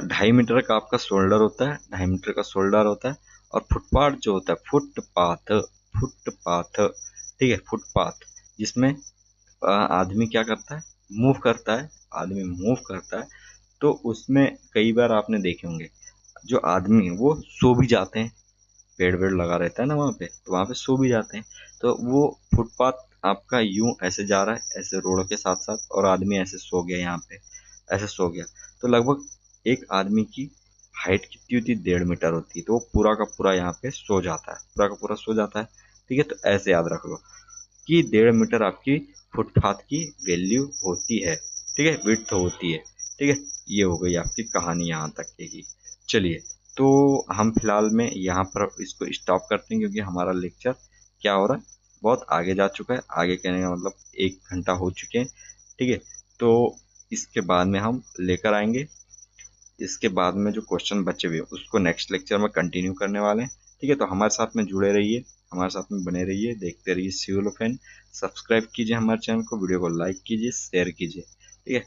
2.5 मीटर का आपका शोल्डर होता है, 2.5 मीटर का शोल्डर होता है। और फुटपाथ जो होता है, फुटपाथ, ठीक है, फुटपाथ जिसमें आदमी क्या करता है, मूव करता है, आदमी मूव करता है। तो उसमें कई बार आपने देखे होंगे जो आदमी है वो सो भी जाते हैं, पेड़ वेड़ लगा रहता है ना वहाँ पे, तो वहाँ पे सो भी जाते हैं। तो वो फुटपाथ आपका यूं ऐसे जा रहा है, ऐसे रोड के साथ साथ, और आदमी ऐसे सो गया यहाँ पे, ऐसे सो गया। तो लगभग एक आदमी की हाइट कितनी होती है? 1.5 मीटर होती है। तो वो पूरा का पूरा यहाँ पे सो जाता है, पूरा का पूरा सो जाता है, ठीक है। तो ऐसे याद रख लो कि 1.5 मीटर आपकी फुटपाथ की वैल्यू होती है, ठीक है, विड्थ होती है, ठीक है। ये हो गई आपकी कहानी यहाँ तक की। चलिए, तो हम फिलहाल में यहाँ पर इसको स्टॉप करते हैं क्योंकि हमारा लेक्चर क्या हो रहा है, बहुत आगे जा चुका है। आगे कहने का मतलब 1 घंटा हो चुके हैं, ठीक है। तो इसके बाद में हम लेकर आएंगे, इसके बाद में जो क्वेश्चन बचे हुए उसको नेक्स्ट लेक्चर में कंटिन्यू करने वाले हैं, ठीक है। तो हमारे साथ में जुड़े रहिए, हमारे साथ में बने रहिए, देखते रहिए सी फैन। सब्सक्राइब कीजिए हमारे चैनल को, वीडियो को लाइक कीजिए, शेयर कीजिए, ठीक है।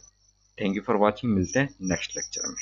थैंक यू फॉर वॉचिंग, मिलते हैं नेक्स्ट लेक्चर में।